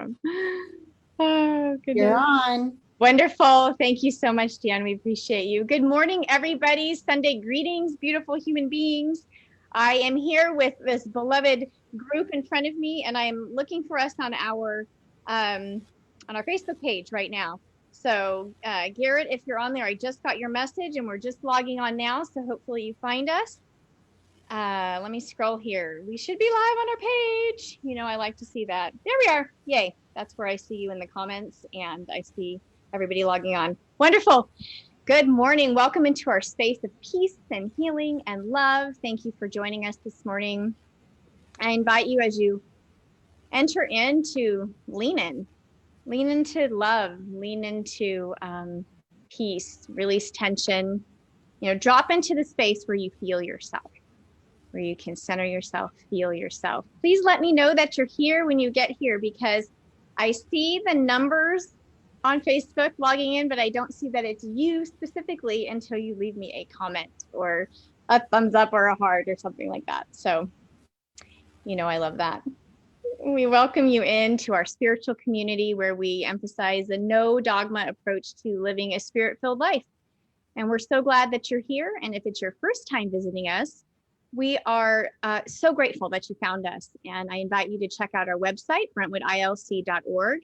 from? Oh, goodness. You're on. Wonderful. Thank you so much, Jan. We appreciate you. Good morning, everybody. Sunday greetings, beautiful human beings. I am here with this beloved group in front of me, and I'm looking for us on our Facebook page right now. So Garrett, if you're on there, I just got your message and we're just logging on now. So hopefully you find us. Let me scroll here. We should be live on our page. You know, I like to see that. There we are. Yay. That's where I see you in the comments and I see everybody logging on. Wonderful. Good morning. Welcome into our space of peace and healing and love. Thank you for joining us this morning. I invite you as you enter in to lean into love, lean into peace, release tension, you know, drop into the space where you feel yourself, where you can center yourself, feel yourself. Please let me know that you're here when you get here, because I see the numbers on Facebook logging in, but I don't see that it's you specifically until you leave me a comment or a thumbs up or a heart or something like that. So, you know, I love that. We welcome you into our spiritual community where we emphasize a no dogma approach to living a spirit-filled life. And we're so glad that you're here. And if it's your first time visiting us, we are so grateful that you found us. And I invite you to check out our website, brentwoodilc.org.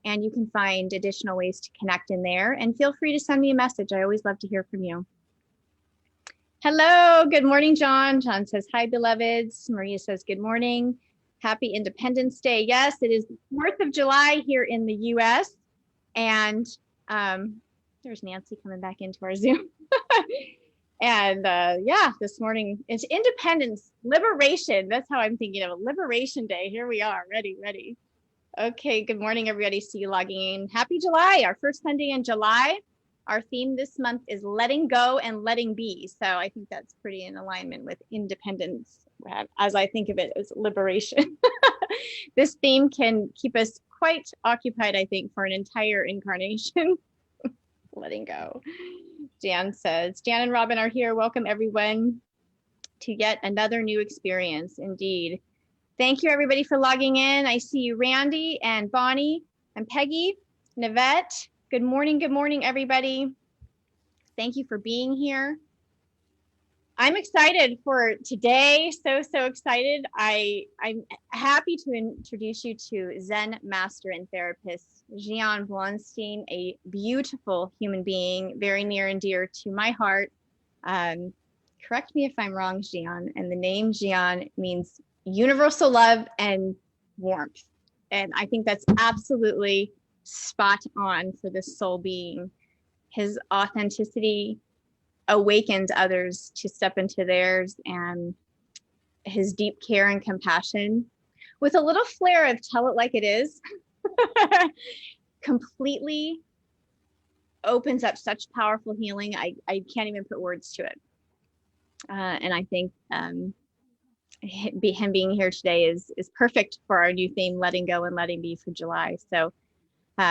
And you can find additional ways to connect in there. And feel free to send me a message. I always love to hear from you. Hello, good morning, John. John says, hi, beloveds. Maria says, good morning. Happy Independence Day. Yes, it is 4th of July here in the US. And there's Nancy coming back into our Zoom. And yeah, this morning it's Independence, Liberation. That's how I'm thinking of it. Liberation Day. Here we are, ready. Okay, good morning, everybody. See you logging in. Happy July, our first Sunday in July. Our theme this month is letting go and letting be. So I think that's pretty in alignment with independence, as I think of it as liberation. This theme can keep us quite occupied, I think, for an entire incarnation. Letting go. Jan says, Jan and Robin are here. Welcome, everyone, to yet another new experience. Indeed. Thank you, everybody, for logging in. I see you, Randy and Bonnie and Peggy, Nivette. Good morning, everybody. Thank you for being here. I'm excited for today. So excited. I'm happy to introduce you to Zen master and therapist, JION BLONSTEIN, a beautiful human being, very near and dear to my heart. Correct me if I'm wrong, JION. And the name JION means universal love and warmth. And I think that's absolutely spot on for this soul being. His authenticity awakens others to step into theirs, and his deep care and compassion with a little flair of tell it like it is completely opens up such powerful healing. I can't even put words to it. And I think him being here today is perfect for our new theme, letting go and letting be, for July. So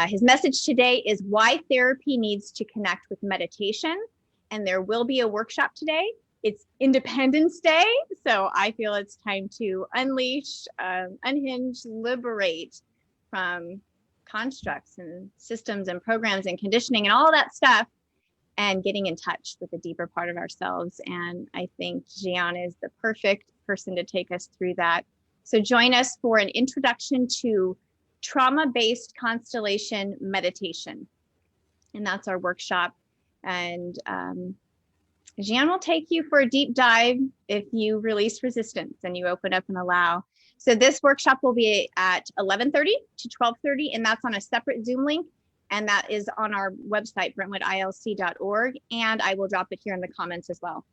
his message today is why therapy needs to connect with meditation. And there will be a workshop today. It's Independence Day, so I feel it's time to unleash, unhinge, liberate from constructs and systems and programs and conditioning and all that stuff, and getting in touch with the deeper part of ourselves. And I think JION is the perfect person to take us through that. So join us for an introduction to trauma-based constellation meditation. And that's our workshop. And JION will take you for a deep dive if you release resistance and you open up and allow. So this workshop will be at 11:30 to 12:30, and that's on a separate Zoom link. And that is on our website, brentwoodilc.org. And I will drop it here in the comments as well.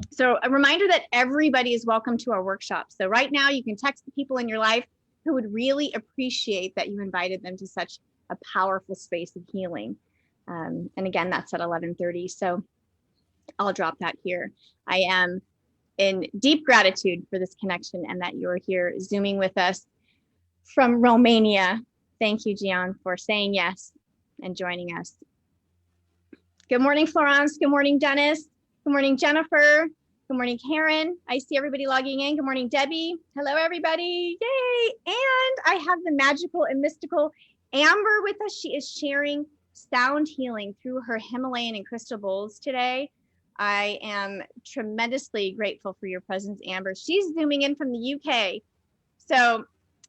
So a reminder that everybody is welcome to our workshop. So right now you can text the people in your life who would really appreciate that you invited them to such a powerful space of healing. And again, that's at 11:30. So I'll drop that here. I am in deep gratitude for this connection and that you're here Zooming with us from Romania. Thank you, JION, for saying yes and joining us. Good morning, Florence. Good morning, Dennis. Good morning, Jennifer. Good morning, Karen. I see everybody logging in. Good morning, Debbie. Hello, everybody. Yay. And I have the magical and mystical Amber with us. She is sharing sound healing through her Himalayan and crystal bowls today. I am tremendously grateful for your presence, Amber. She's zooming in from the UK. So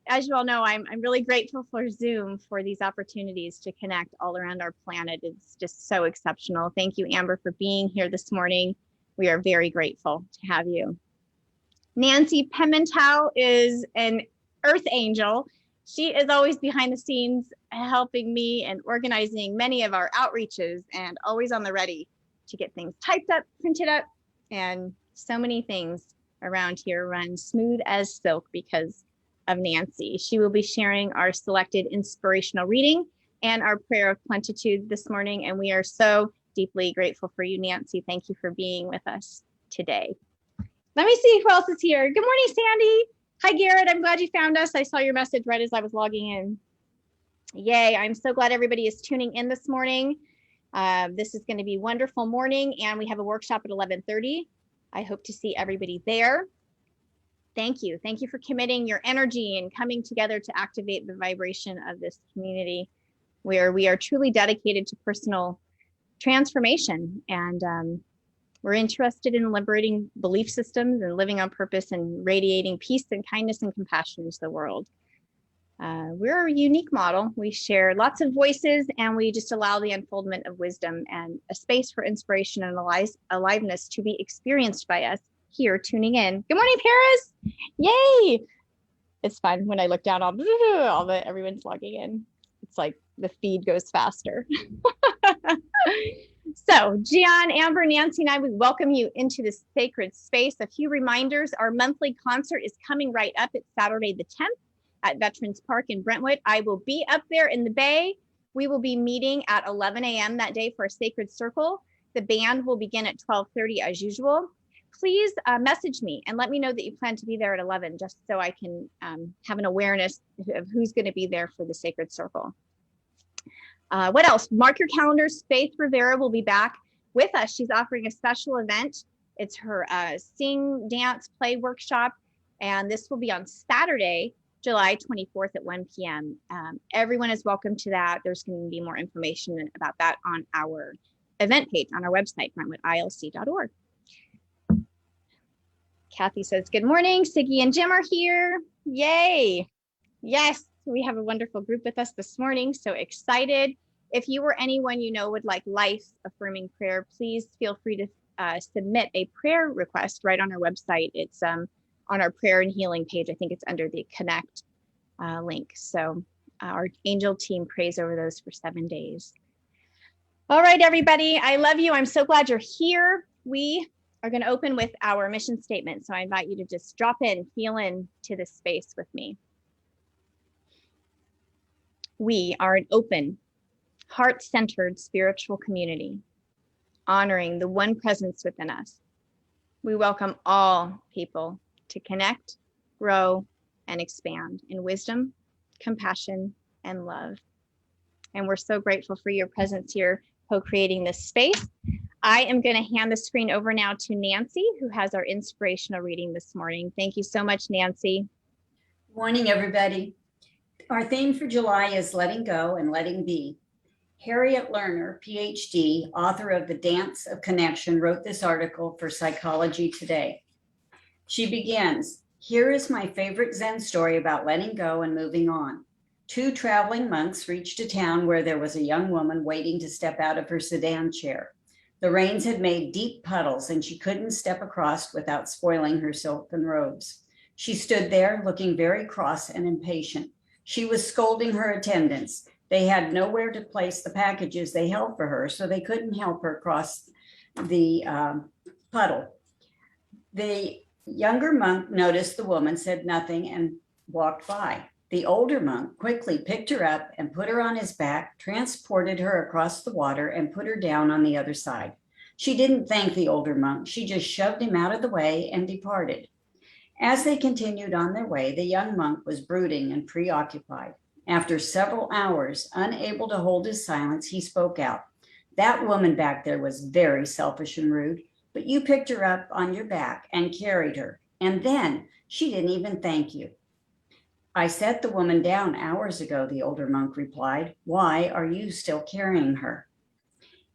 as you all know, I'm really grateful for Zoom for these opportunities to connect all around our planet. It's just so exceptional. Thank you, Amber, for being here this morning. We are very grateful to have you. Nancy Pimentel is an earth angel. She is always behind the scenes helping me and organizing many of our outreaches and always on the ready to get things typed up, printed up, and so many things around here run smooth as silk because of Nancy. She will be sharing our selected inspirational reading and our prayer of plenitude this morning, and we are so deeply grateful for you, Nancy. Thank you for being with us today. Let me see who else is here. Good morning, Sandy. Hi, Garrett. I'm glad you found us. I saw your message right as I was logging in. Yay. I'm so glad everybody is tuning in this morning. This is going to be a wonderful morning, and we have a workshop at 11:30. I hope to see everybody there. Thank you. Thank you for committing your energy and coming together to activate the vibration of this community where we are truly dedicated to personal transformation, and we're interested in liberating belief systems and living on purpose and radiating peace and kindness and compassion into the world. We're a unique model. We share lots of voices, and we just allow the unfoldment of wisdom and a space for inspiration and aliveness to be experienced by us here tuning in. Good morning, Paris. Yay. It's fun when I look down everyone's logging in. It's like the feed goes faster. So Jion, Amber, Nancy, and I, we welcome you into this sacred space. A few reminders. Our monthly concert is coming right up. It's Saturday the 10th at Veterans Park in Brentwood. I will be up there in the Bay. We will be meeting at 11 a.m. that day for a sacred circle. The band will begin at 12:30 as usual. Please message me and let me know that you plan to be there at 11, just so I can have an awareness of who's going to be there for the sacred circle. What else? Mark your calendars. Faith Rivera will be back with us. She's offering a special event. It's her sing, dance, play workshop. And this will be on Saturday, July 24th at 1 p.m. Everyone is welcome to that. There's going to be more information about that on our event page on our website, brentwoodilc.org. Kathy says, good morning. Siggy and Jim are here. Yay. Yes, we have a wonderful group with us this morning. So excited. If you or anyone you know would like life affirming prayer, please feel free to submit a prayer request right on our website. It's on our prayer and healing page. I think it's under the connect link. So our angel team prays over those for 7 days. All right, everybody. I love you. I'm so glad you're here. We are going to open with our mission statement. So I invite you to just drop in, feel in to this space with me. We are an open, heart-centered spiritual community, honoring the one presence within us. We welcome all people to connect, grow, and expand in wisdom, compassion, and love. And we're so grateful for your presence here, co-creating this space. I am going to hand the screen over now to Nancy, who has our inspirational reading this morning. Thank you so much, Nancy. Morning, everybody. Our theme for July is letting go and letting be. Harriet Lerner, PhD, author of The Dance of Connection, wrote this article for Psychology Today. She begins, here is my favorite Zen story about letting go and moving on. 2 traveling monks reached a town where there was a young woman waiting to step out of her sedan chair. The rains had made deep puddles and she couldn't step across without spoiling her silken robes. She stood there looking very cross and impatient. She was scolding her attendants. They had nowhere to place the packages they held for her, so they couldn't help her cross the puddle. The younger monk noticed the woman, said nothing, and walked by. The older monk quickly picked her up and put her on his back, transported her across the water, and put her down on the other side. She didn't thank the older monk. She just shoved him out of the way and departed. As they continued on their way, the young monk was brooding and preoccupied. After several hours, unable to hold his silence, he spoke out. That woman back there was very selfish and rude. but you picked her up on your back and carried her. And then she didn't even thank you. I set the woman down hours ago, the older monk replied. Why are you still carrying her?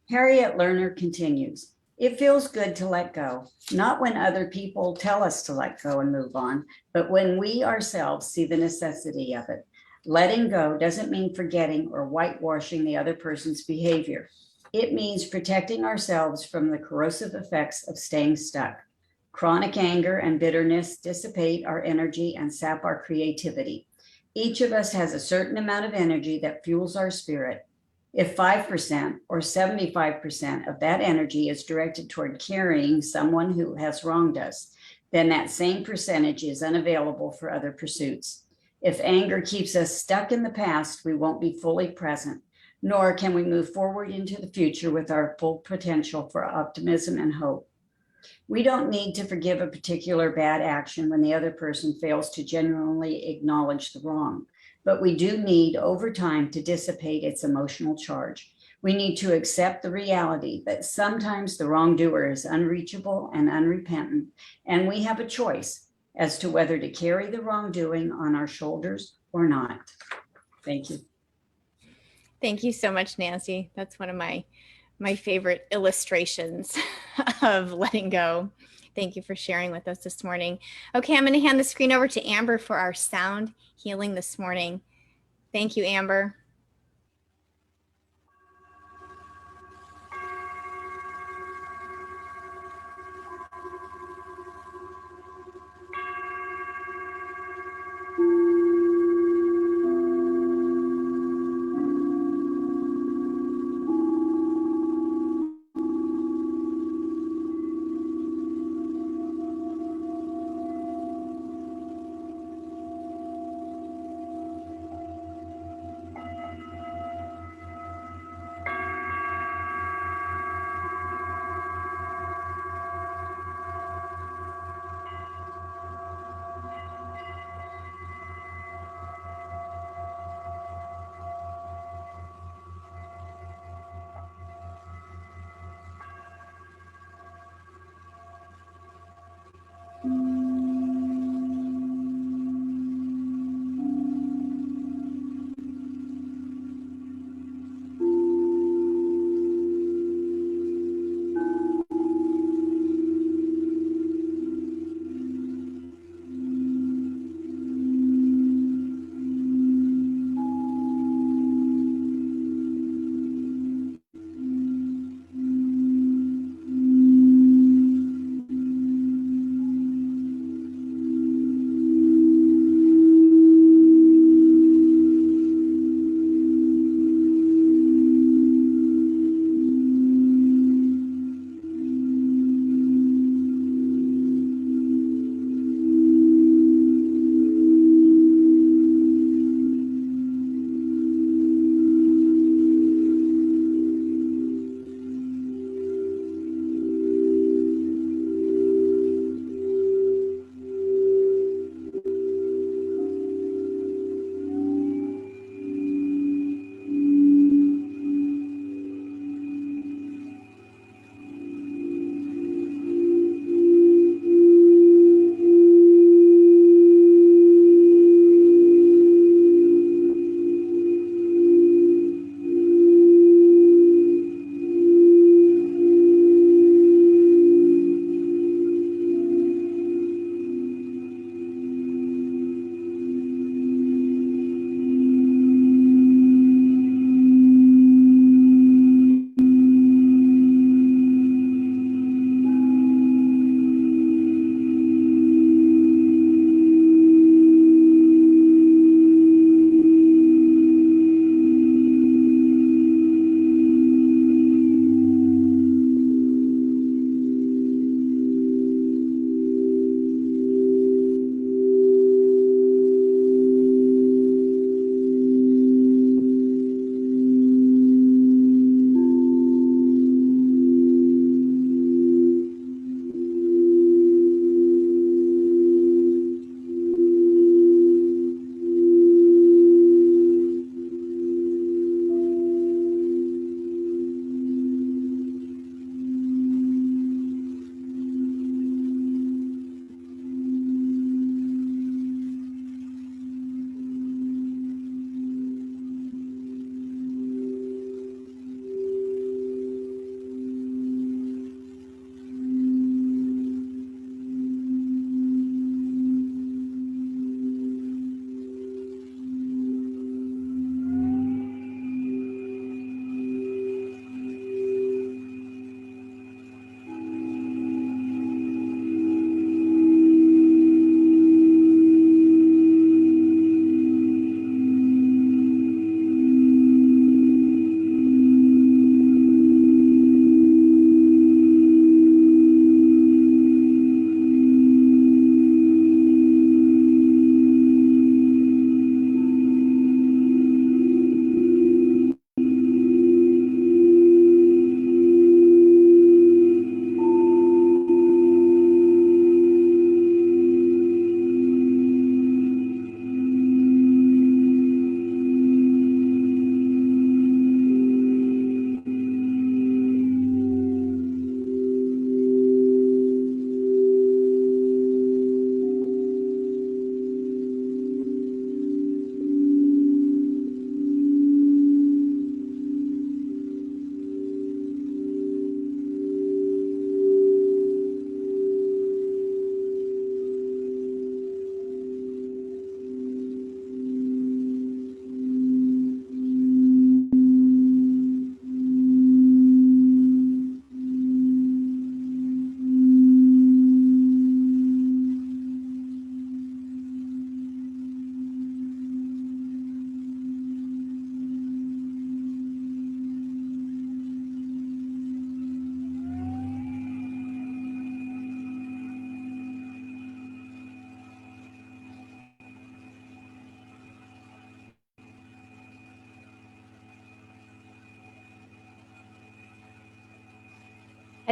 Harriet Lerner continues. It feels good to let go, not when other people tell us to let go and move on, but when we ourselves see the necessity of it. Letting go doesn't mean forgetting or whitewashing the other person's behavior. It means protecting ourselves from the corrosive effects of staying stuck. Chronic anger and bitterness dissipate our energy and sap our creativity. Each of us has a certain amount of energy that fuels our spirit. If 5% or 75% of that energy is directed toward carrying someone who has wronged us, then that same percentage is unavailable for other pursuits. If anger keeps us stuck in the past, we won't be fully present, nor can we move forward into the future with our full potential for optimism and hope. We don't need to forgive a particular bad action when the other person fails to genuinely acknowledge the wrong. But we do need, over time, to dissipate its emotional charge. We need to accept the reality that sometimes the wrongdoer is unreachable and unrepentant, and we have a choice as to whether to carry the wrongdoing on our shoulders or not. Thank you. Thank you so much, Nancy. That's one of my favorite illustrations of letting go. Thank you for sharing with us this morning. Okay, I'm going to hand the screen over to Amber for our sound healing this morning. Thank you, Amber.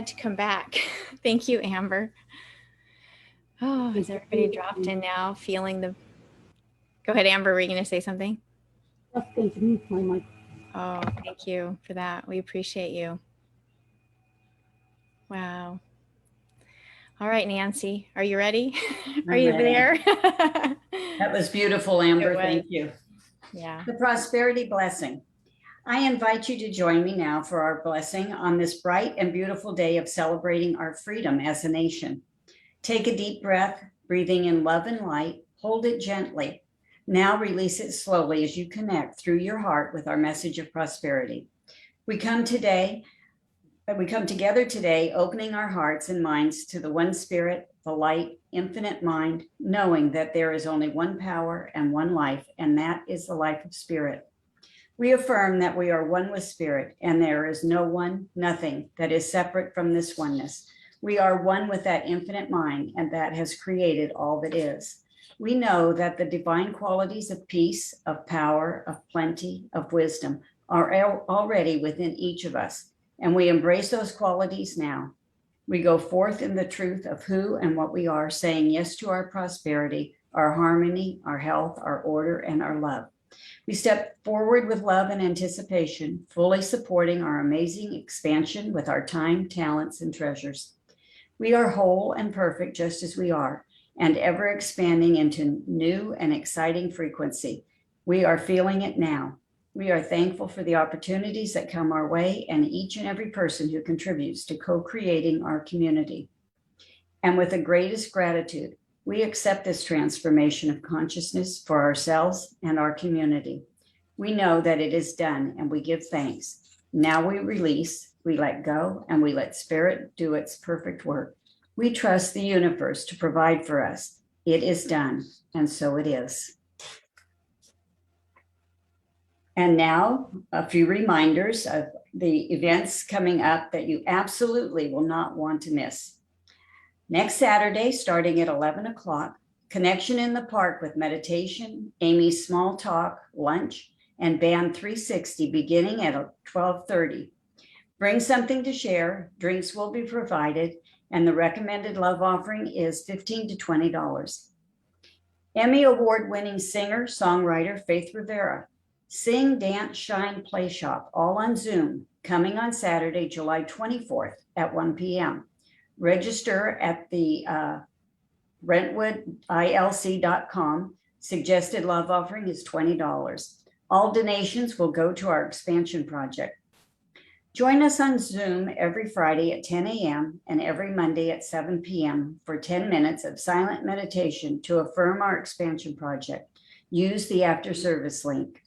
had to come back. Thank you, Amber. Oh, is everybody dropped in now, feeling the... Go ahead, Amber, were you going to say something? Just going to mute my mic. Oh, thank you for that. We appreciate you. Wow. All right, Nancy, are you ready? Are you there? That was beautiful, Amber. Thank you. Yeah. The prosperity blessing. I invite you to join me now for our blessing on this bright and beautiful day of celebrating our freedom as a nation. Take a deep breath, breathing in love and light. Hold it gently. Now release it slowly as you connect through your heart with our message of prosperity. We come together today, opening our hearts and minds to the one spirit, the light, infinite mind, knowing that there is only one power and one life, and that is the life of spirit. We affirm that we are one with spirit, and there is no one, nothing that is separate from this oneness. We are one with that infinite mind, and that has created all that is. We know that the divine qualities of peace, of power, of plenty, of wisdom are already within each of us, and we embrace those qualities now. We go forth in the truth of who and what we are, saying yes to our prosperity, our harmony, our health, our order, and our love. We step forward with love and anticipation, fully supporting our amazing expansion with our time, talents, and treasures. We are whole and perfect just as we are, and ever expanding into new and exciting frequency. We are feeling it now. We are thankful for the opportunities that come our way and each and every person who contributes to co-creating our community. And with the greatest gratitude, we accept this transformation of consciousness for ourselves and our community. We know that it is done, and we give thanks. Now we release, we let go, and we let spirit do its perfect work. We trust the universe to provide for us. It is done, and so it is. And now a few reminders of the events coming up that you absolutely will not want to miss. Next Saturday, starting at 11 o'clock, Connection in the Park with meditation, Amy's small talk, lunch, and Band 360 beginning at 12:30. Bring something to share, drinks will be provided, and the recommended love offering is $15 to $20. Emmy Award-winning singer, songwriter Faith Rivera. Sing, Dance, Shine, Play Shop, all on Zoom, coming on Saturday, July 24th at 1 p.m. Register at the BrentwoodILC.com. Suggested love offering is $20. All donations will go to our expansion project. Join us on Zoom every Friday at 10 a.m. and every Monday at 7 p.m. for 10 minutes of silent meditation to affirm our expansion project. Use the after service link.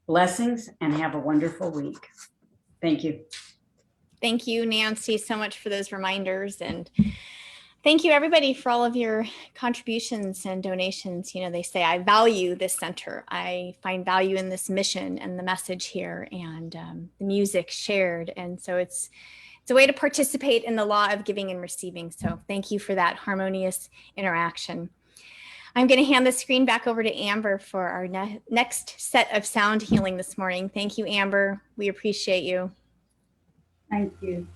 Blessings and have a wonderful week. Thank you. Thank you, Nancy, so much for those reminders. And thank you, everybody, for all of your contributions and donations. You know, they say, I value this center. I find value in this mission and the message here and the music shared. And so it's a way to participate in the law of giving and receiving. So thank you for that harmonious interaction. I'm going to hand the screen back over to Amber for our next set of sound healing this morning. Thank you, Amber. We appreciate you. Thank you.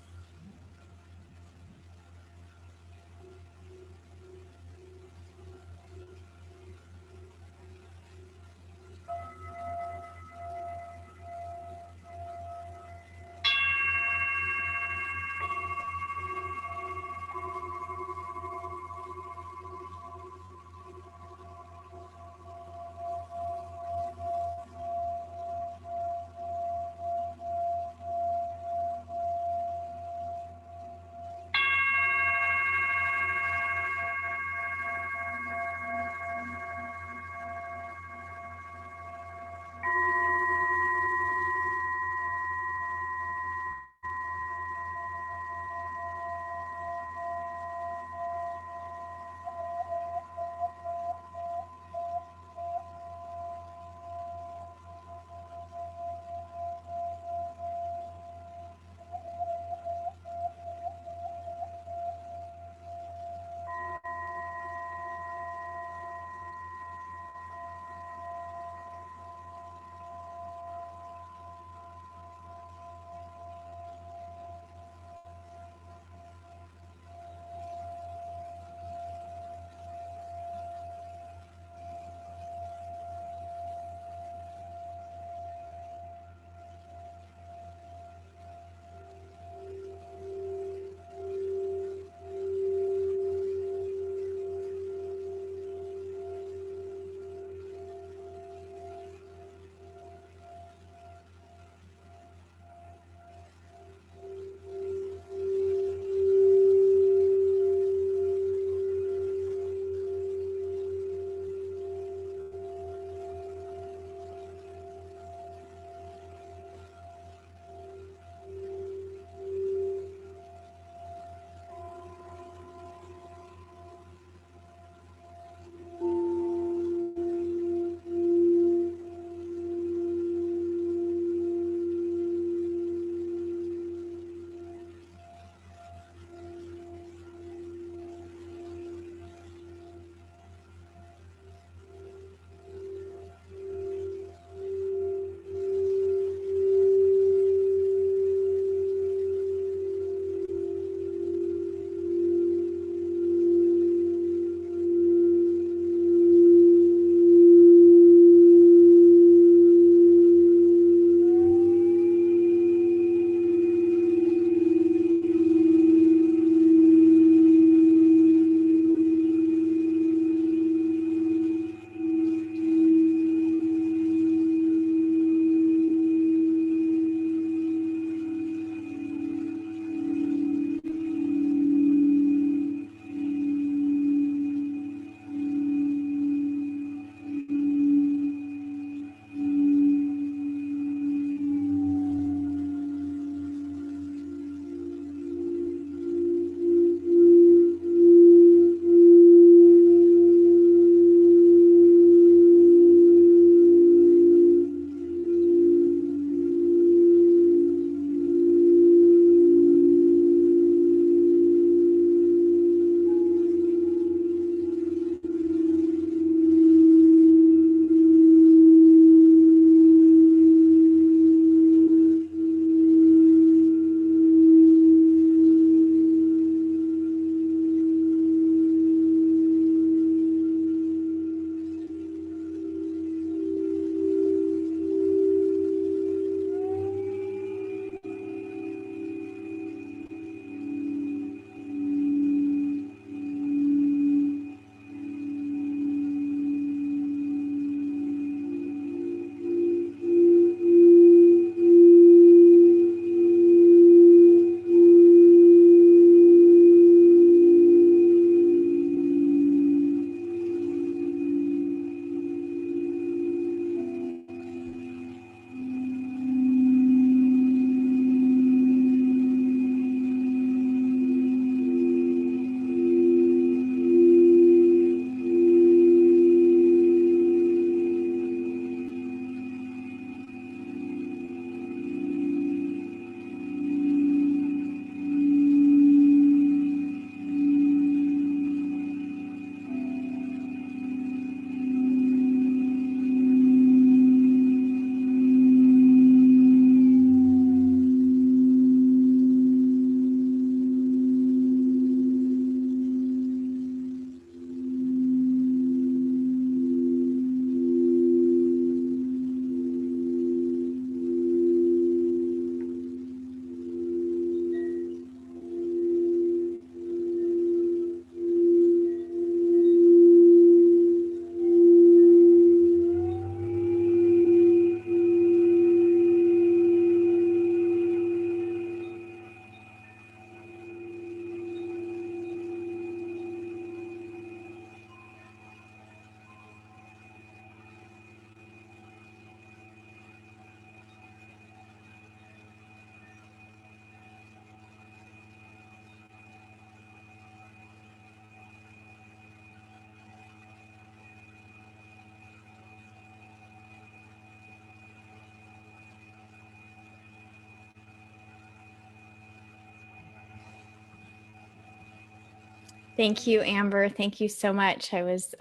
Thank you, Amber. Thank you so much. I was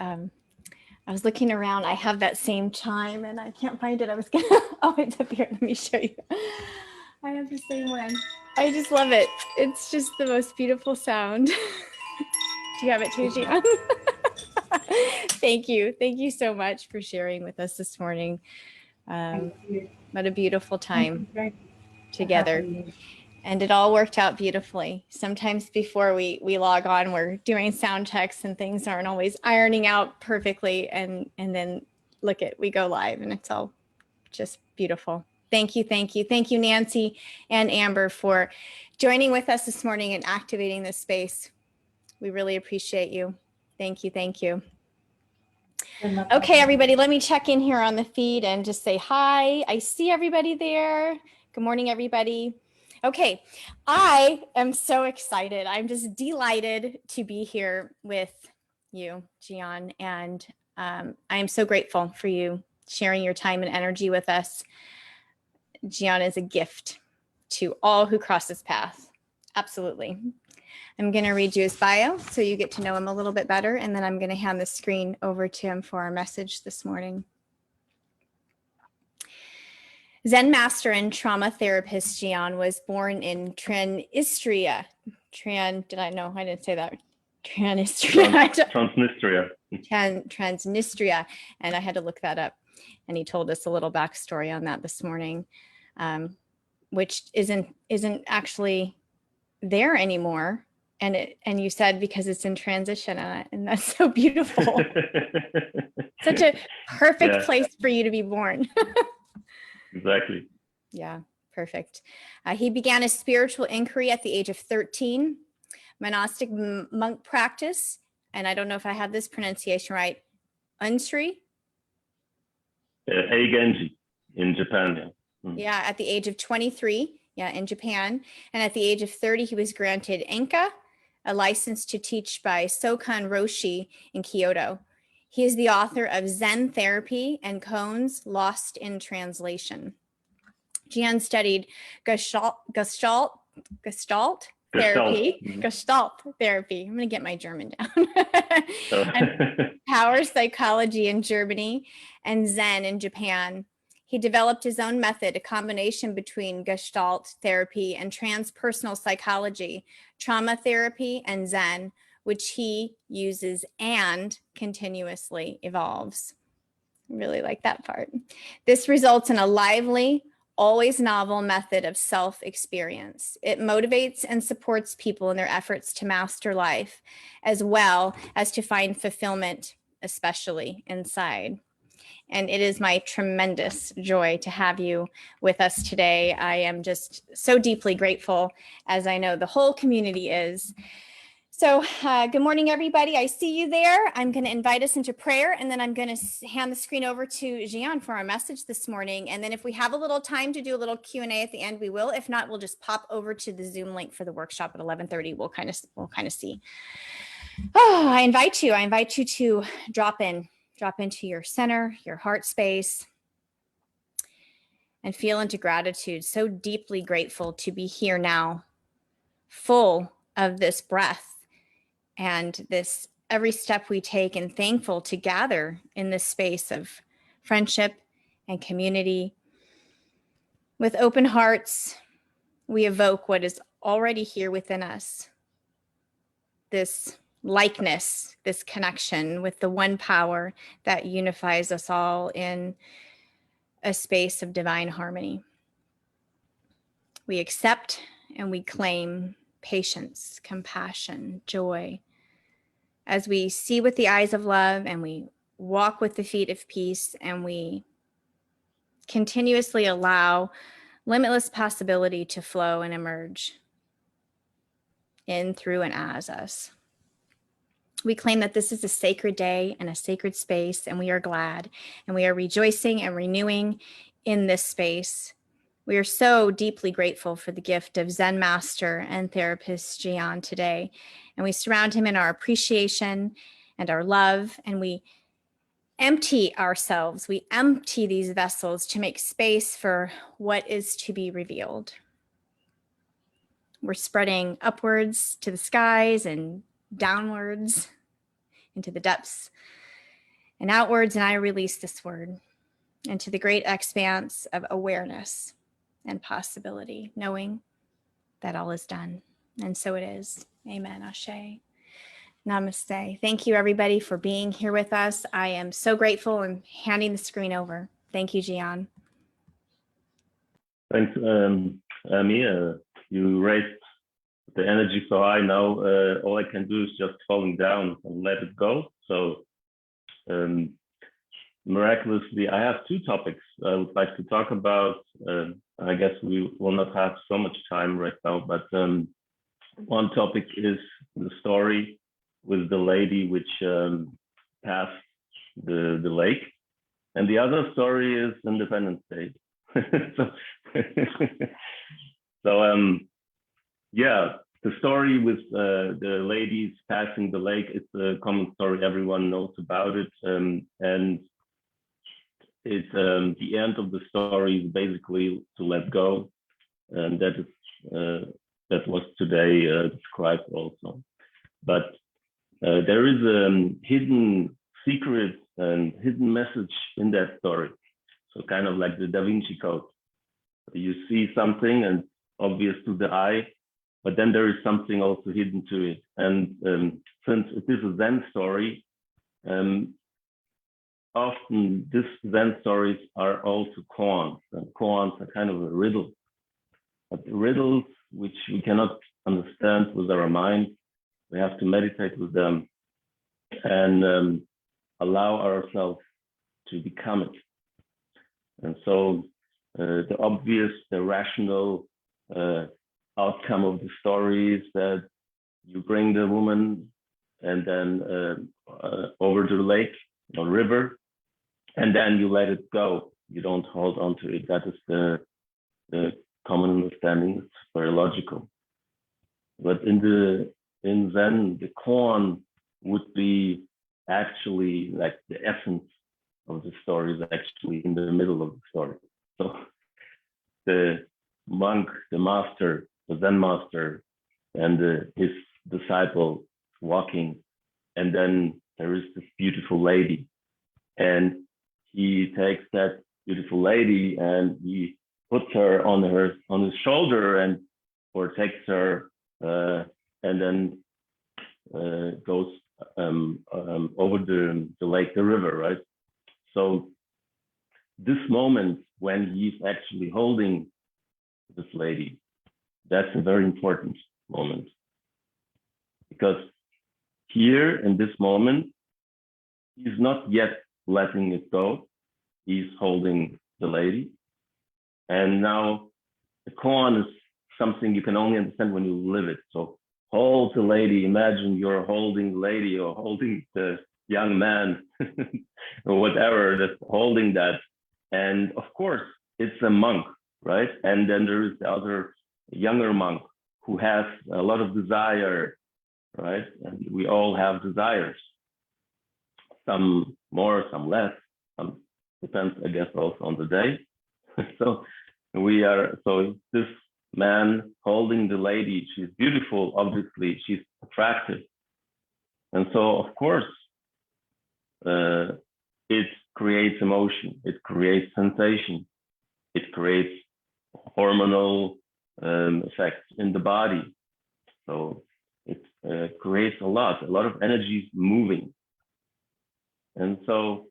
looking around. I have that same chime and I can't find it. I was gonna, oh, it's up here. Let me show you. I have the same one. I just love it. It's just the most beautiful sound. Do you have it too, Gian? Thank you. Thank you so much for sharing with us this morning. Thank you. What a beautiful Thank you time very much for together. having me. And it all worked out beautifully. Sometimes before we log on, we're doing sound checks and things aren't always ironing out perfectly. And then we go live and it's all just beautiful. Thank you, thank you. Thank you, Nancy and Amber, for joining with us this morning and activating this space. We really appreciate you. Thank you, thank you. Okay, everybody, let me check in here on the feed and just say hi. I see everybody there. Good morning, everybody. Okay, I am so excited. I'm just delighted to be here with you, Gian, and I am so grateful for you sharing your time and energy with us. Gian is a gift to all who cross his path. Absolutely. I'm going to read you his bio so you get to know him a little bit better, and then I'm going to hand the screen over to him for our message this morning. Zen master and trauma therapist Gian was born in Transnistria. Did I know? I didn't say that. Transnistria. Transnistria. And I had to look that up. And he told us a little backstory on that this morning, which isn't actually there anymore. And you said because it's in transition, and that's so beautiful. Such a perfect place for you to be born. Exactly. Yeah, perfect. He began his spiritual inquiry at the age of 13, monastic monk practice, and I don't know if I have this pronunciation right, Unsri? Eigenji in Japan. Yeah. Yeah, at the age of 23, in Japan. And at the age of 30, he was granted Enka, a license to teach by Sokan Roshi in Kyoto. He is the author of Zen Therapy and Kohn's Lost in Translation. Gian studied Gestalt therapy. Gestalt therapy. I'm going to get my German down. And power psychology in Germany and Zen in Japan. He developed his own method, a combination between Gestalt therapy and transpersonal psychology, trauma therapy, and Zen, which he uses and continuously evolves. I really like that part. This results in a lively, always novel method of self-experience. It motivates and supports people in their efforts to master life, as well as to find fulfillment, especially inside. And it is my tremendous joy to have you with us today. I am just so deeply grateful, as I know the whole community is. So good morning, everybody. I see you there. I'm going to invite us into prayer, and then I'm going to hand the screen over to Gian for our message this morning. And then if we have a little time to do a little Q&A at the end, we will. If not, we'll just pop over to the Zoom link for the workshop at 11:30. We'll kind of see. Oh, I invite you to drop into your center, your heart space, and feel into gratitude. So deeply grateful to be here now, full of this breath and this every step we take, and thankful to gather in this space of friendship and community. With open hearts, we evoke what is already here within us. This likeness, this connection with the one power that unifies us all in a space of divine harmony. We accept and we claim patience, compassion, joy, as we see with the eyes of love and we walk with the feet of peace, and we continuously allow limitless possibility to flow and emerge in, through, and as us. We claim that this is a sacred day and a sacred space, and we are glad, and we are rejoicing and renewing in this space. We are so deeply grateful for the gift of Zen master and therapist Gian today, and we surround him in our appreciation and our love, and we empty ourselves. We empty these vessels to make space for what is to be revealed. We're spreading upwards to the skies and downwards into the depths and outwards. And I release this word into the great expanse of awareness and possibility, knowing that all is done. And so it is. Amen. Ashe. Namaste. Thank you, everybody, for being here with us. I am so grateful. I'm handing the screen over. Thank you, JION. Thanks, Mia. You raised the energy so high now. All I can do is just falling down and let it go. So miraculously, I have two topics I would like to talk about. I guess we will not have so much time right now, but one topic is the story with the lady which passed the lake, and the other story is Independence Day. Yeah, the story with the ladies passing the lake is a common story. Everyone knows about it, and it's the end of the story is basically to let go, and that was today described also. But there is a hidden secret and hidden message in that story. So kind of like the Da Vinci Code. You see something and obvious to the eye, but then there is something also hidden to it. And since it is a Zen story, often these Zen stories are also koans, and koans are kind of a riddle. But riddles which we cannot understand with our mind, we have to meditate with them and allow ourselves to become it. And so the obvious, the rational outcome of the story is that you bring the woman and then over to the lake or river, and then you let it go. You don't hold on to it. That is the common understanding. It's very logical. But in Zen, the koan would be actually like the essence of the story is actually in the middle of the story. So the monk, the master, the Zen master, and his disciple walking, and then there is this beautiful lady, and he takes that beautiful lady and he puts her on his shoulder and or takes her and then goes over the lake, the river, right? So this moment when he's actually holding this lady, that's a very important moment. Because here in this moment, he's not yet letting it go. He's holding the lady. And now the koan is something you can only understand when you live it. So hold the lady, imagine you're holding the lady or holding the young man or whatever that's holding that. And of course, it's a monk, right? And then there is the other younger monk who has a lot of desire, right? And we all have desires, some more, some less, some depends, I guess, also on the day. So this man holding the lady, she's beautiful, obviously, she's attractive. And so, of course, it creates emotion, it creates sensation, it creates hormonal effects in the body. So it creates a lot of energy moving. And so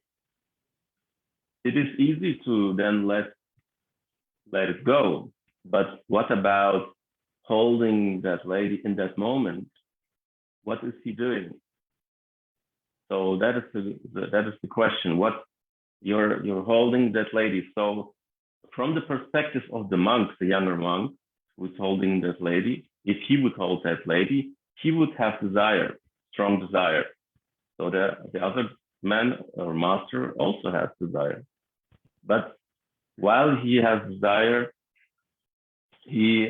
it is easy to then let it go. But what about holding that lady in that moment? What is he doing? So that is the question. What you're holding that lady. So from the perspective of the monk, the younger monk who's holding that lady, if he would hold that lady, he would have desire, strong desire. So the other man or master also has desire. But while he has desire, he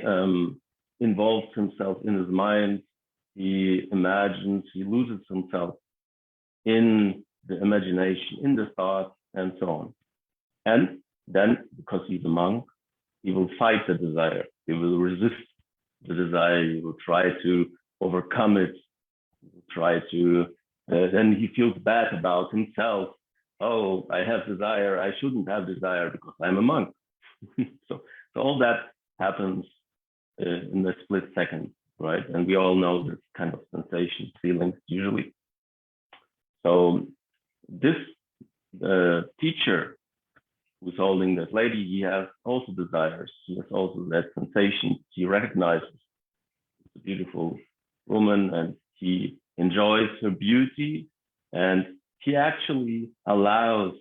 involves himself in his mind, he imagines, he loses himself in the imagination, in the thoughts, and so on. And then, because he's a monk, he will fight the desire, he will resist the desire, he will try to overcome it, he will try to, then he feels bad about himself. Oh, I have desire. I shouldn't have desire because I'm a monk. so all that happens in a split second, right? And we all know this kind of sensations, feelings usually. So this teacher who's holding this lady, he has also desires. He has also that sensation. He recognizes a beautiful woman and he enjoys her beauty, and he actually allows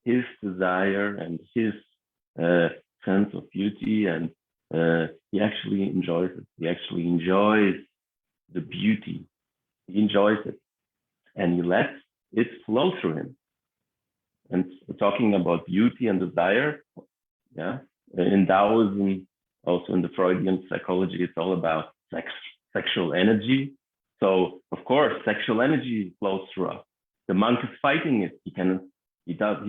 his desire and his sense of beauty, and he actually enjoys it. He actually enjoys the beauty. He enjoys it, and he lets it flow through him. And talking about beauty and desire, yeah, in Taoism, also in the Freudian psychology, it's all about sexual energy. So of course, sexual energy flows through us. The monk is fighting it. He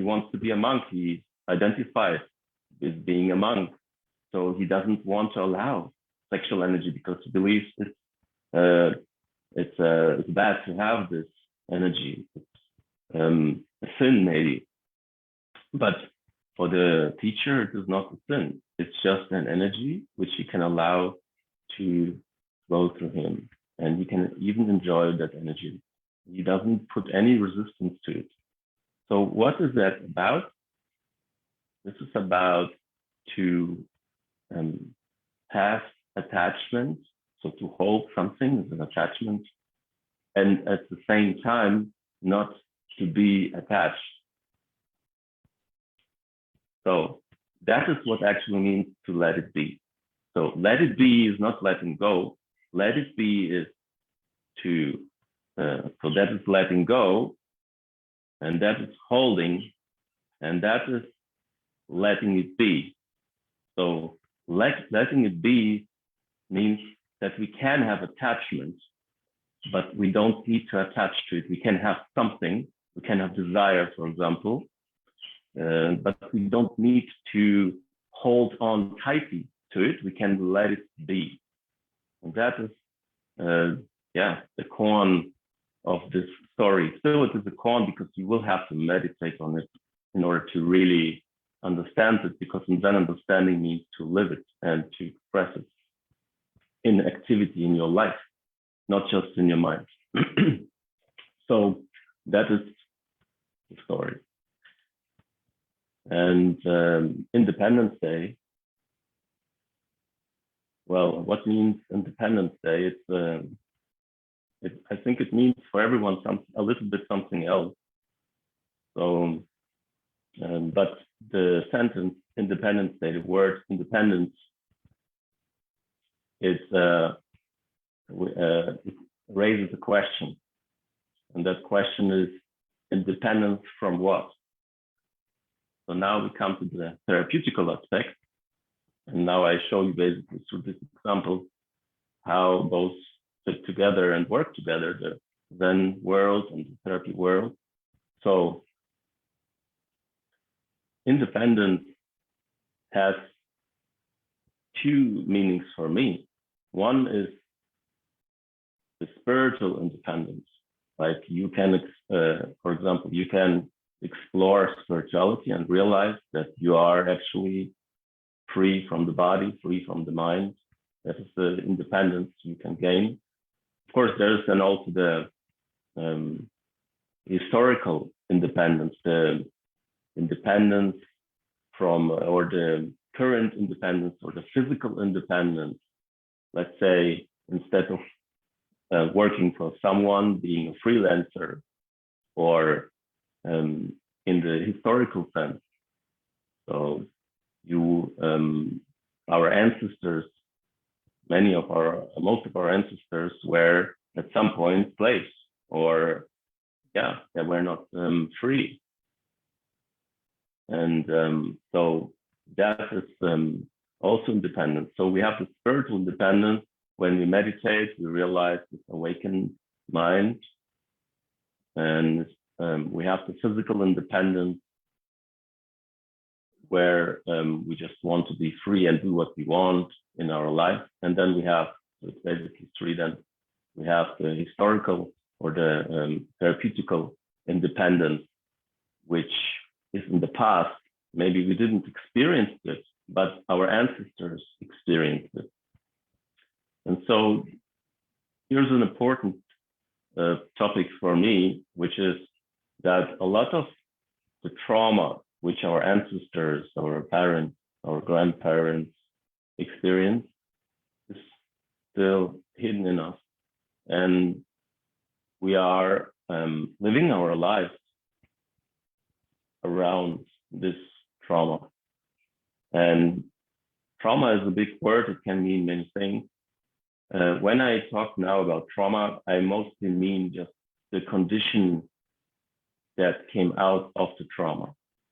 wants to be a monk. He identifies with being a monk. So he doesn't want to allow sexual energy because he believes it's bad to have this energy. It's a sin maybe. But for the teacher, it is not a sin. It's just an energy which he can allow to flow through him. And he can even enjoy that energy. He doesn't put any resistance to it. So what is that about? This is about to have attachment, so to hold something as an attachment, and at the same time, not to be attached. So that is what actually means to let it be. So let it be is not letting go. Let it be is to, so that is letting go, and that is holding, and that is letting it be. So letting it be means that we can have attachment, but we don't need to attach to it. We can have something, we can have desire, for example, but we don't need to hold on tightly to it. We can let it be. And that is, the core of this story. Still, it is a core because you will have to meditate on it in order to really understand it, because then understanding means to live it and to express it in activity in your life, not just in your mind. So that is the story. And Independence Day, well, what means Independence Day? I think it means for everyone a little bit something else. So, but the sentence Independence Day, the word independence, it raises a question, and that question is independence from what? So now we come to the therapeutical aspect, and now I show you basically through this example how both fit together and work together, the Zen world and the therapy world. So independence has two meanings for me. One is the spiritual independence. Like you can, for example, you can explore spirituality and realize that you are actually free from the body, free from the mind. That is the independence you can gain. Of course, there's then also the historical independence, the independence from, or the current independence, or the physical independence. Let's say instead of working for someone, being a freelancer, or in the historical sense. So our ancestors, most of our ancestors were at some point slaves, or they were not free. And so that is also independence. So we have the spiritual independence. When we meditate, we realize this awakened mind, and we have the physical independence, where we just want to be free and do what we want in our life. And then we have, so it's basically three, then we have the historical or the therapeutical independence, which is in the past. Maybe we didn't experience it, but our ancestors experienced it. And so here's an important topic for me, which is that a lot of the trauma which our ancestors, our parents, our grandparents experienced is still hidden in us. And we are living our lives around this trauma. And trauma is a big word. It can mean many things. When I talk now about trauma, I mostly mean just the condition that came out of the trauma.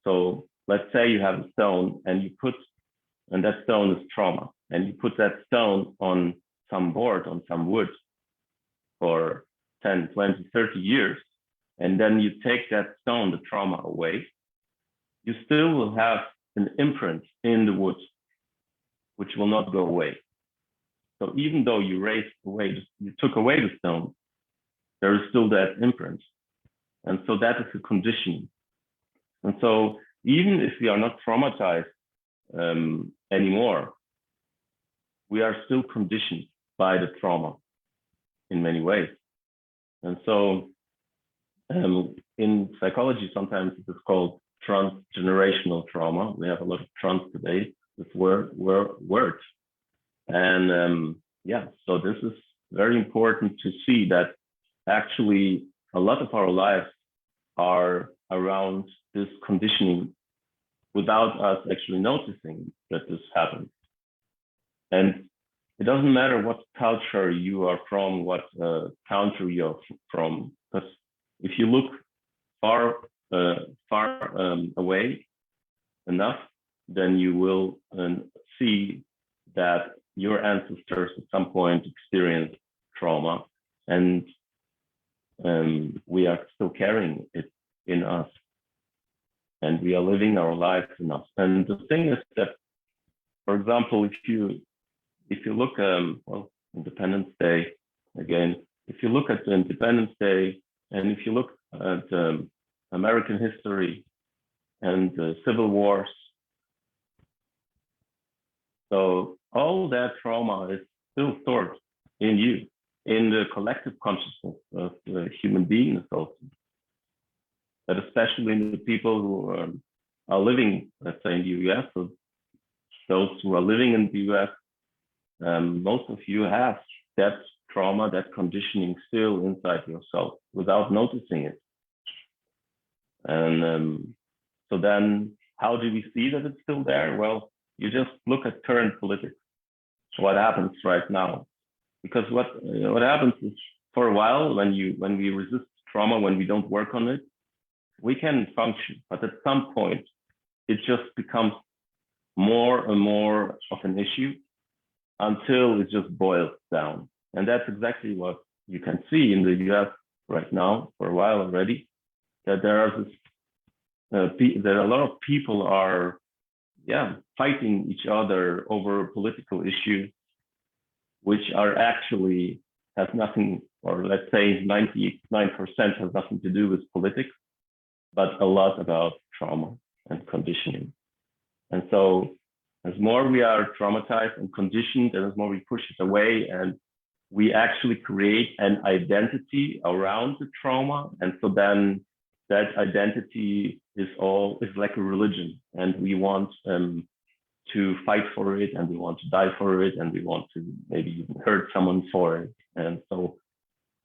So let's say you have a stone and that stone is trauma, and you put that stone on some board, on some wood for 10, 20, 30 years, and then you take that stone, the trauma, away, you still will have an imprint in the wood, which will not go away. So even though you took away the stone, there is still that imprint. And so that is a condition. And so even if we are not traumatized anymore, we are still conditioned by the trauma in many ways. And so in psychology, sometimes it is called transgenerational trauma. We have a lot of trans today, this word. And so this is very important to see that actually a lot of our lives are around this conditioning without us actually noticing that this happens. And it doesn't matter what culture you are from, what country you're from, because if you look far away enough, then you will see that your ancestors at some point experienced trauma, and we are still carrying it in us, and we are living our lives in us. And the thing is that, for example, if you look, Independence Day, again, if you look at the Independence Day, and if you look at American history and the civil wars, so all that trauma is still stored in you, in the collective consciousness of the human beings also. But especially in the people who are living, let's say, in the US, so those who are living in the US, most of you have that trauma, that conditioning still inside yourself without noticing it. And so then how do we see that it's still there? Well, you just look at current politics, what happens right now. Because what happens is, for a while, when we resist trauma, when we don't work on it, we can function. But at some point, it just becomes more and more of an issue until it just boils down. And that's exactly what you can see in the US right now, for a while already, that there are a lot of people are fighting each other over political issues, which are actually has nothing, or let's say 99% has nothing to do with politics, but a lot about trauma and conditioning. And so as more we are traumatized and conditioned, and as more we push it away, and we actually create an identity around the trauma. And so then that identity is like a religion, and we want to fight for it, and we want to die for it, and we want to maybe even hurt someone for it. And so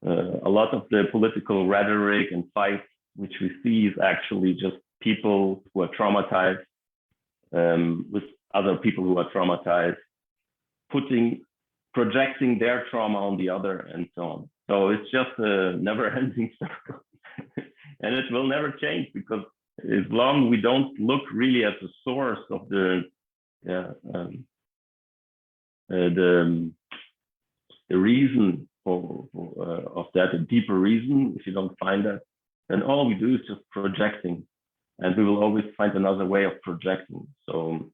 a lot of the political rhetoric and fights which we see is actually just people who are traumatized with other people who are traumatized, projecting their trauma on the other, and so on. So it's just a never-ending circle. And it will never change, because as long we don't look really at the source of the reason of that, a deeper reason, if you don't find that, then all we do is just projecting, and we will always find another way of projecting. So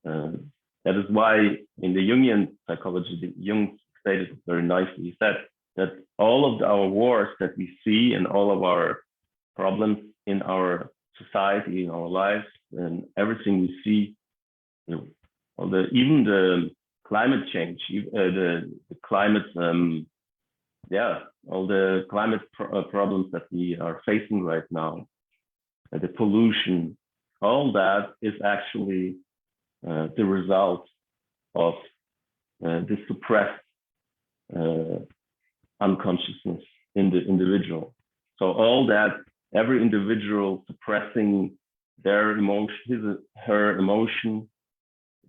that is why in the Jungian psychology, Jung stated it very nicely. He said, that all of our wars that we see and all of our problems in our society, in our lives, and everything we see, even the climate change, the climate, all the climate problems that we are facing right now, the pollution, all that is actually the result of the suppressed unconsciousness in the individual. So all that, every individual suppressing their emotion, his or her emotion,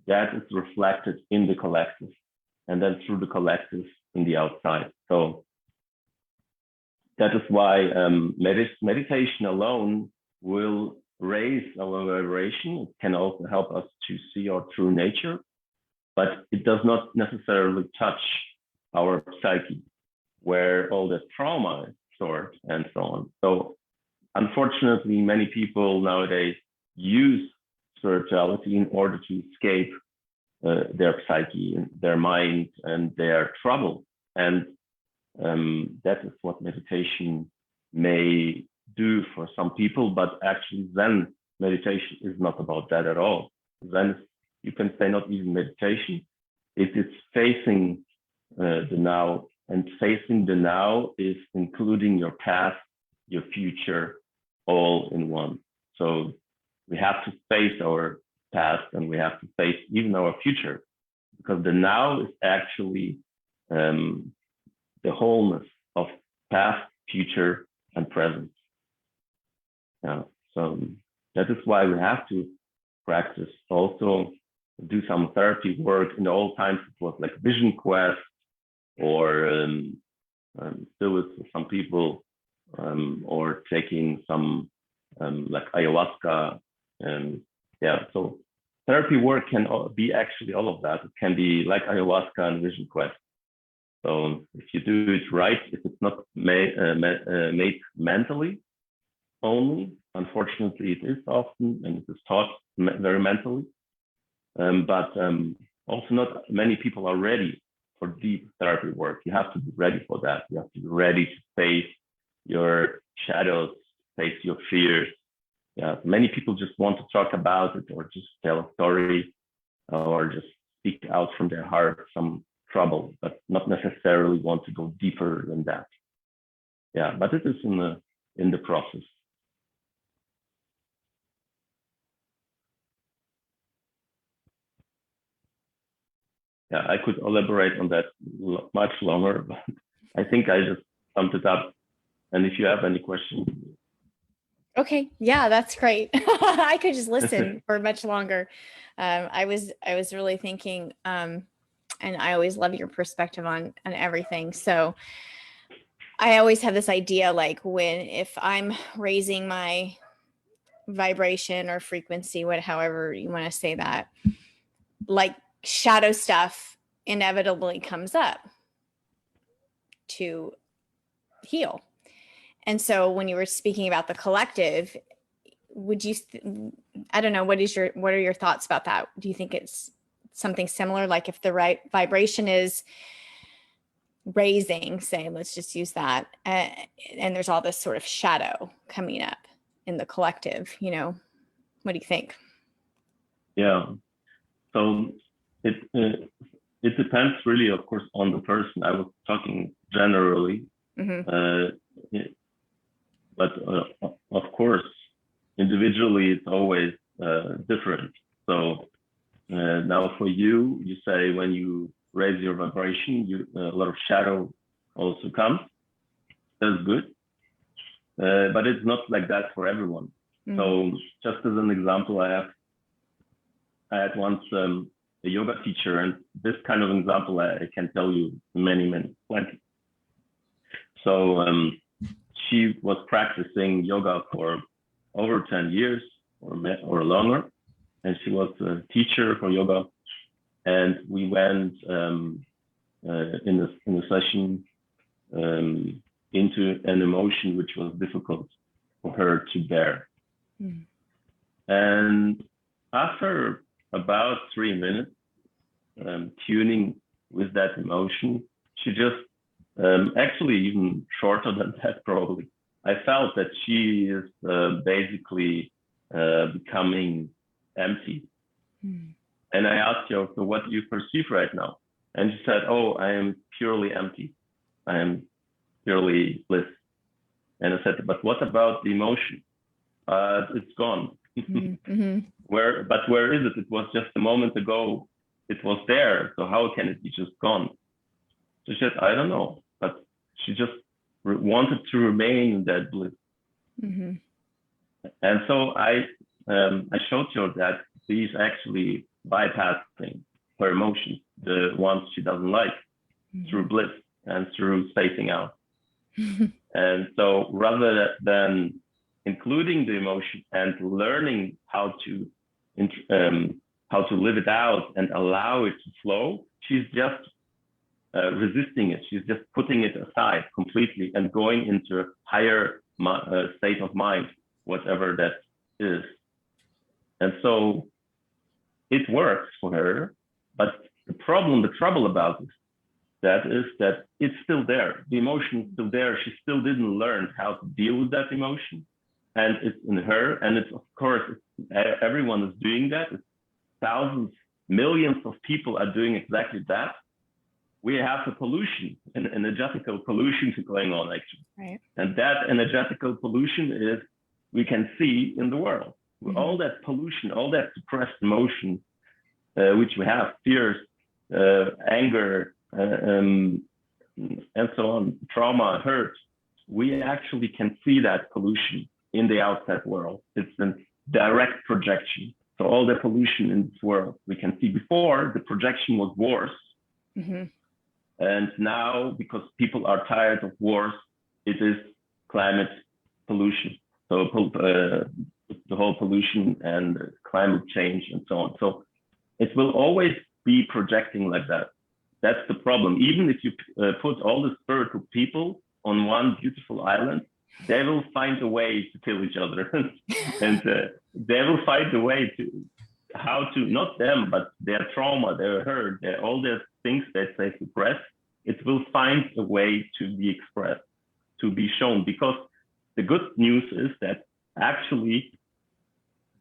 that is reflected in the collective, and then through the collective in the outside. So that is why meditation alone will raise our vibration. It can also help us to see our true nature, but it does not necessarily touch our psyche, where all the trauma is stored and so on. So unfortunately, many people nowadays use spirituality in order to escape their psyche, their mind, and their trouble. And that is what meditation may do for some people, but actually Zen meditation is not about that at all. Zen is, you can say, not even meditation. It is facing the now, and facing the now is including your past, your future, all in one. So we have to face our past, and we have to face even our future, because the now is actually the wholeness of past, future, and present. Yeah, so that is why we have to practice, also do some therapy work. In the old times, it was like vision quest, or still with some people, or taking some like ayahuasca. And yeah, so therapy work can be actually all of that. It can be like ayahuasca and vision quest. So if you do it right, if it's not made mentally only, unfortunately it is often, and it is taught very mentally, but also not many people are ready for deep therapy work. You have to be ready for that. You have to be ready to face your shadows, face your fears. Yeah, many people just want to talk about it, or just tell a story, or just speak out from their heart some trouble, but not necessarily want to go deeper than that. Yeah, but it is in the process. Yeah, I could elaborate on that much longer, but I think I just summed it up. And if you have any questions. Okay, yeah, that's great. I could just listen for much longer. I was really thinking, and I always love your perspective on everything. So I always have this idea, like if I'm raising my vibration or frequency, however you want to say that, like shadow stuff inevitably comes up to heal. And so when you were speaking about the collective, would you, I don't know, what are your thoughts about that? Do you think it's something similar? Like if the right vibration is raising, say, let's just use that, and there's all this sort of shadow coming up in the collective, what do you think? Yeah, so it depends really, of course, on the person. I was talking generally, but of course, individually, it's always different. So now for you say when you raise your vibration, a lot of shadow also comes. That's good. But it's not like that for everyone. So just as an example, I had once a yoga teacher, and this kind of example I can tell you plenty. So she was practicing yoga for over 10 years or longer, and she was a teacher for yoga. And we went in a session into an emotion which was difficult for her to bear. And after about 3 minutes tuning with that emotion, she just Actually even shorter than that probably. I felt that she is basically becoming empty. And I asked her, so what do you perceive right now? And she said, oh, I am purely empty. I am purely bliss. And I said, but what about the emotion? It's gone. Where is it? It was just a moment ago. It was there. So how can it be just gone? So she said, I don't know. But she just wanted to remain in that bliss. And so I showed her that she's actually bypassing her emotions, the ones she doesn't like, through bliss and through spacing out. And so rather than including the emotion and learning how to live it out and allow it to flow, she's just resisting it. She's just putting it aside completely and going into a higher state of mind, whatever that is. And so it works for her, but the trouble about it, that is that it's still there. The emotion is still there. She still didn't learn how to deal with that emotion. And it's in her. And it's, of course, everyone is doing that. It's thousands, millions of people are doing exactly that. We have a pollution, an energetical pollution going on, actually. Right. And that energetical pollution is, we can see in the world. All that pollution, all that suppressed emotion, which we have, fears, anger, and so on, trauma, hurt, we actually can see that pollution in the outside world. It's a direct projection. So all the pollution in this world, we can see. Before, the projection was wars. And now, because people are tired of wars, it is climate pollution. So the whole pollution and climate change and so on. So it will always be projecting like that. That's the problem. Even if you put all the spiritual people on one beautiful island, they will find a way to kill each other. And they will find a way to how to, not them, but their trauma, their hurt, all the things that they suppress, it will find a way to be expressed, to be shown. Because the good news is that actually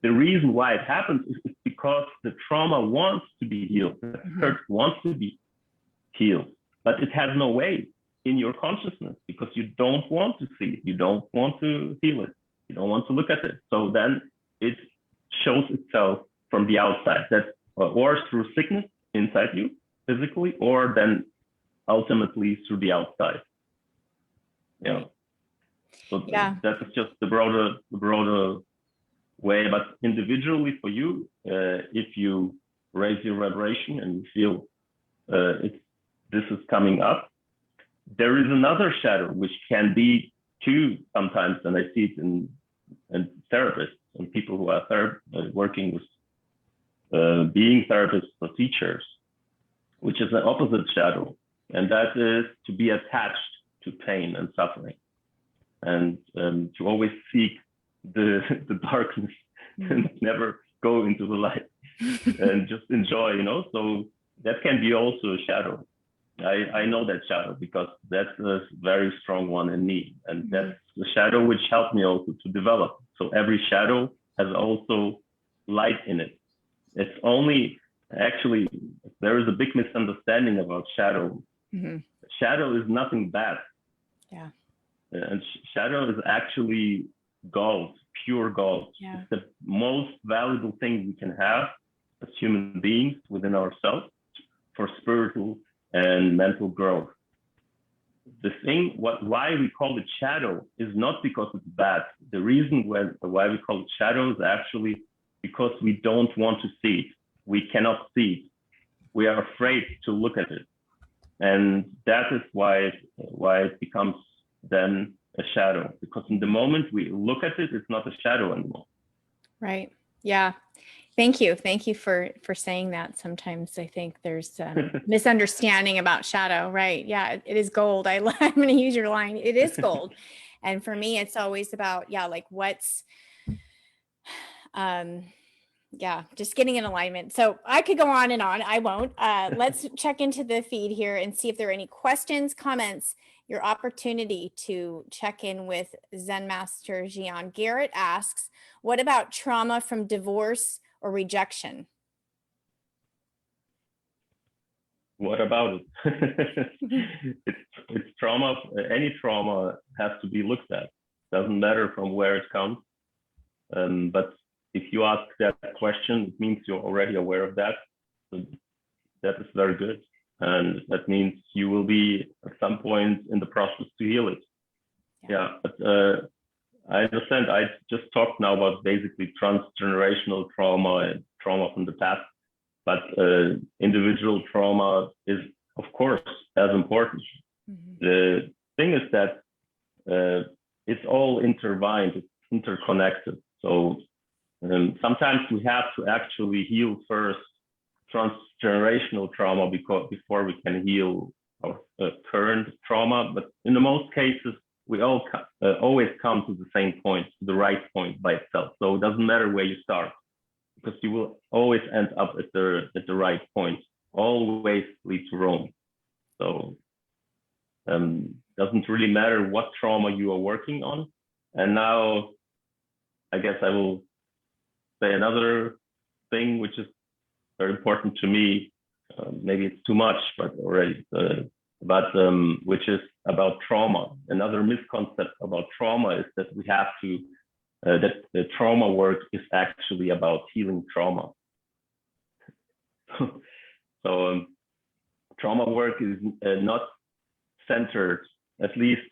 the reason why it happens is because the trauma wants to be healed, the hurt wants to be healed, but it has no way in your consciousness because you don't want to see it, you don't want to feel it, you don't want to look at it. So then it shows itself from the outside, that or through sickness inside you physically, or then ultimately through the outside. You know, so that is just the broader way. But individually for you, if you raise your vibration and you feel this is coming up, there is another shadow which can be too sometimes, and I see it in therapists and people who are working with being therapists or teachers, which is an opposite shadow, and that is to be attached to pain and suffering, and to always seek the darkness and never go into the light and just enjoy, you know. So that can be also a shadow. I know that shadow because that's a very strong one in me, and that's the shadow which helped me also to develop. So every shadow has also light in it. It's only, actually, there is a big misunderstanding about shadow. Shadow is nothing bad. Yeah. And shadow is actually gold, pure gold. Yeah. It's the most valuable thing we can have as human beings within ourselves for spiritual and mental growth. The thing, why we call it shadow is not because it's bad. The reason why we call it shadow is actually because we don't want to see it. We cannot see it. We are afraid to look at it. And that is why it becomes then a shadow, because in the moment we look at it, it's not a shadow anymore. Right. Yeah. Thank you. Thank you for saying that. Sometimes I think there's misunderstanding about shadow. Right. Yeah. It is gold. I'm going to use your line. It is gold. And for me, it's always about, like what's, Yeah, just getting in alignment. So I could go on and on. I won't. Let's check into the feed here and see if there are any questions, comments, your opportunity to check in with Zen Master Jion. Garrett asks, what about trauma from divorce or rejection? What about it? It's trauma. Any trauma has to be looked at. Doesn't matter from where it comes. But if you ask that question, it means you're already aware of that. So that is very good. And that means you will be at some point in the process to heal it. Yeah, but I understand. I just talked now about basically transgenerational trauma and trauma from the past. But individual trauma is, of course, as important. Mm-hmm. The thing is that it's all intertwined, it's interconnected. So sometimes we have to actually heal first transgenerational trauma before we can heal our current trauma. But in the most cases, we all always come to the same point, to the right point by itself. So it doesn't matter where you start, because you will always end up at the right point. Always lead to Rome. So doesn't really matter what trauma you are working on. And now, I guess I will say another thing which is very important to me. Maybe it's too much, but already. Which is about trauma. Another misconception about trauma is that we have to. That the trauma work is actually about healing trauma. So trauma work is not centered, at least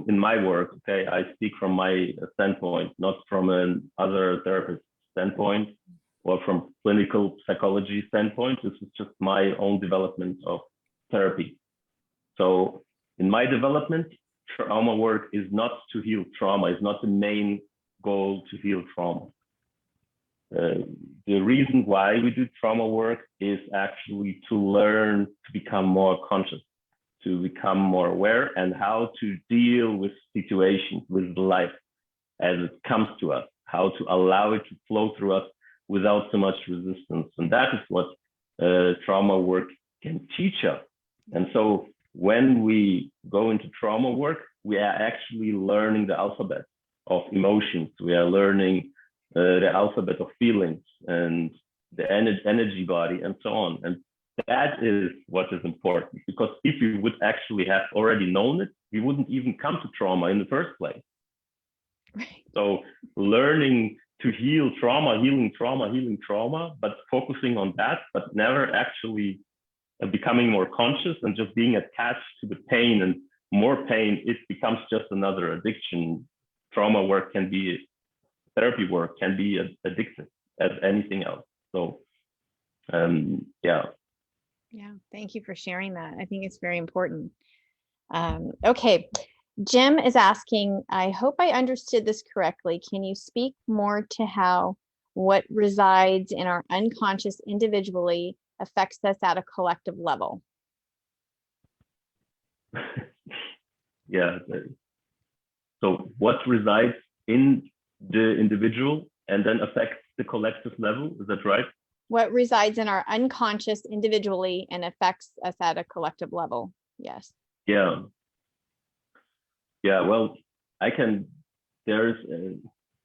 in my work. Okay, I speak from my standpoint, not from another therapist standpoint or from clinical psychology standpoint. This is just my own development of therapy. So in my development, trauma work is not to heal trauma. It's not the main goal to heal trauma. The reason why we do trauma work is actually to learn to become more conscious, to become more aware, and how to deal with situations, with life as it comes to us, how to allow it to flow through us without so much resistance. And that is what trauma work can teach us. And so when we go into trauma work, we are actually learning the alphabet of emotions. We are learning the alphabet of feelings and the energy body and so on. And that is what is important, because if we would actually have already known it, we wouldn't even come to trauma in the first place. Right. So learning to heal trauma, healing trauma, but focusing on that, but never actually becoming more conscious and just being attached to the pain, and more pain, it becomes just another addiction. Trauma work can be, therapy work can be addictive as anything else. So, yeah. Yeah, thank you for sharing that. I think it's very important. Okay, Jim is asking, I hope I understood this correctly. Can you speak more to how what resides in our unconscious individually affects us at a collective level? Yeah. So what resides in the individual and then affects the collective level, is that right? What resides in our unconscious individually and affects us at a collective level? Yes. Yeah. Yeah, well, there's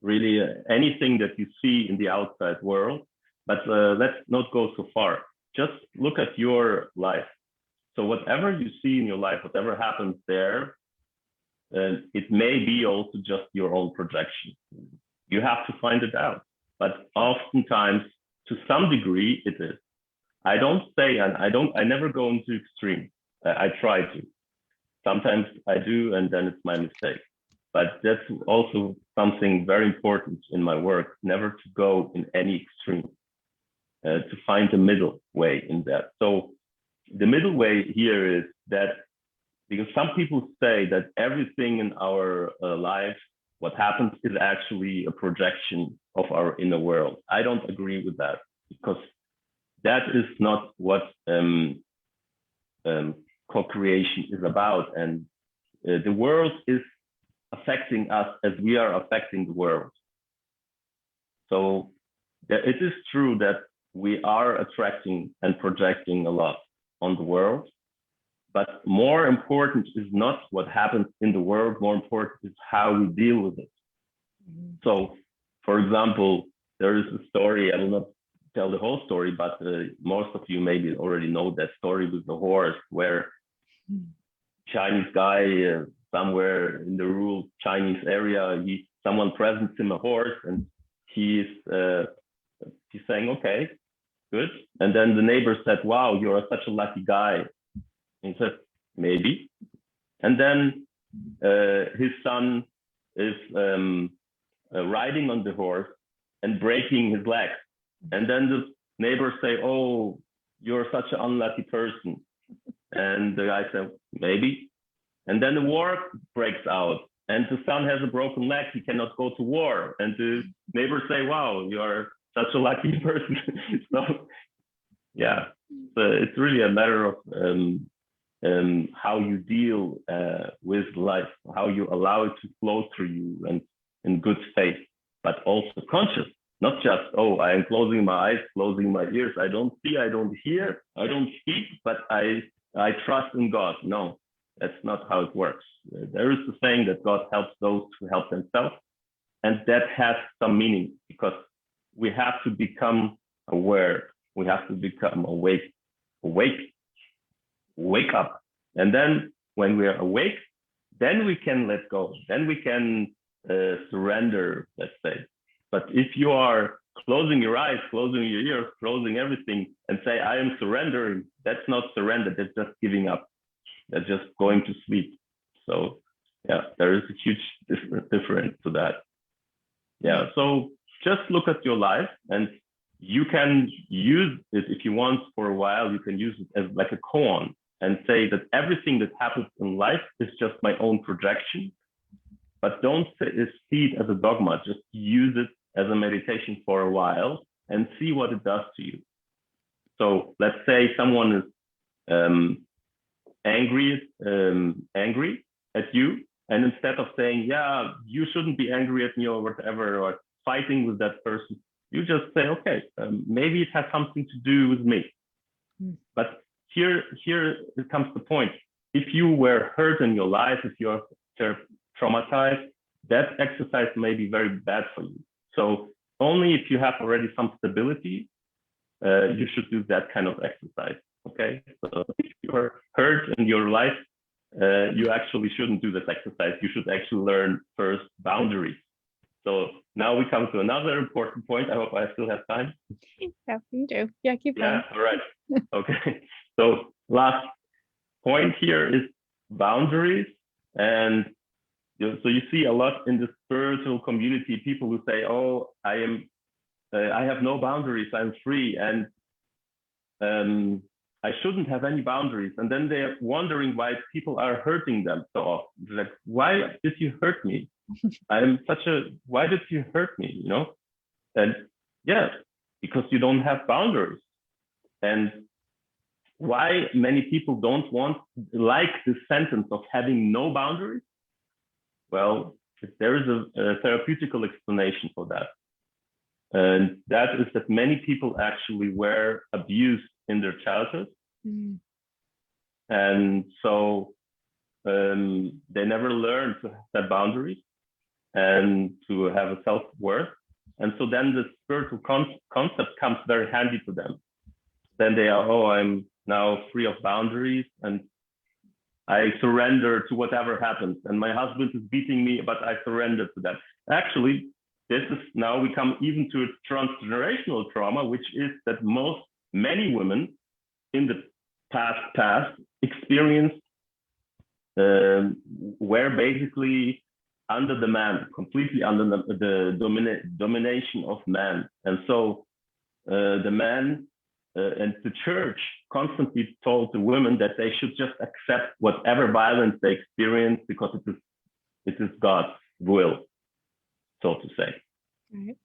really anything that you see in the outside world, but let's not go so far. Just look at your life. So whatever you see in your life, whatever happens there, it may be also just your own projection. You have to find it out. But oftentimes, to some degree, it is. I don't say, and I never go into extreme. I try to. Sometimes I do, and then it's my mistake. But that's also something very important in my work, never to go in any extreme, to find the middle way in that. So the middle way here is that, because some people say that everything in our life, what happens is actually a projection of our inner world. I don't agree with that, because that is not what co-creation is about. And the world is affecting us as we are affecting the world. So it is true that we are attracting and projecting a lot on the world, but more important is not what happens in the world, more important is how we deal with it. So, for example, there is a story, I will not tell the whole story, but most of you maybe already know that story with the horse, where Chinese guy somewhere in the rural Chinese area, someone presents him a horse, and he's saying, okay, good. And then the neighbor said, wow, you're such a lucky guy. And he said, maybe. And then his son is riding on the horse and breaking his leg. And then the neighbors say, oh, you're such an unlucky person. And the guy said, maybe. And then the war breaks out, and the son has a broken leg. He cannot go to war. And the neighbors say, wow, you're such a lucky person. So, yeah, so it's really a matter of how you deal with life, how you allow it to flow through you, and in good faith, but also conscious. Not just, oh, I am closing my eyes, closing my ears. I don't see, I don't hear, I don't speak, but I trust in God. No, that's not how it works. There is the saying that God helps those who help themselves. And that has some meaning, because we have to become aware. We have to become awake, wake up. And then when we are awake, then we can let go. Then we can surrender, let's say. But if you are closing your eyes, closing your ears, closing everything, and say, I am surrendering, that's not surrender, that's just giving up. That's just going to sleep. So yeah, there is a huge difference to that. Yeah, so just look at your life, and you can use it if you want for a while. You can use it as like a koan and say that everything that happens in life is just my own projection. But don't see it as a dogma. Just use it as a meditation for a while and see what it does to you. So let's say someone is angry at you, and instead of saying, yeah, you shouldn't be angry at me or whatever, or fighting with that person, you just say, okay, maybe it has something to do with me. But here it comes the point. If you were hurt in your life, if you're traumatized, that exercise may be very bad for you. So only if you have already some stability, you should do that kind of exercise. Okay, so if you are hurt in your life, you actually shouldn't do this exercise. You should actually learn first boundaries. So now we come to another important point. I hope I still have time. Yeah, you do. Yeah, keep going. Yeah, all right. Okay, so last point here is boundaries. And so you see a lot in the spiritual community, people who say, oh, I have no boundaries, I'm free, and I shouldn't have any boundaries. And then they're wondering why people are hurting them so often. They're like, why did you hurt me? Why did you hurt me? You know? And yeah, because you don't have boundaries. And why many people don't like this sentence of having no boundaries? Well, there is a therapeutical explanation for that. And that is that many people actually were abused in their childhood. And so they never learned to set boundaries and to have a self-worth. And so then the spiritual concept comes very handy to them. Then they are, oh, I'm now free of boundaries, and I surrender to whatever happens. And my husband is beating me, but I surrender to that. Actually, this is now we come even to transgenerational trauma, which is that many women in the past experienced were basically under the man, completely under the domination of man. And so the man and the church constantly told the women that they should just accept whatever violence they experience because it is God's will, so to say. Right.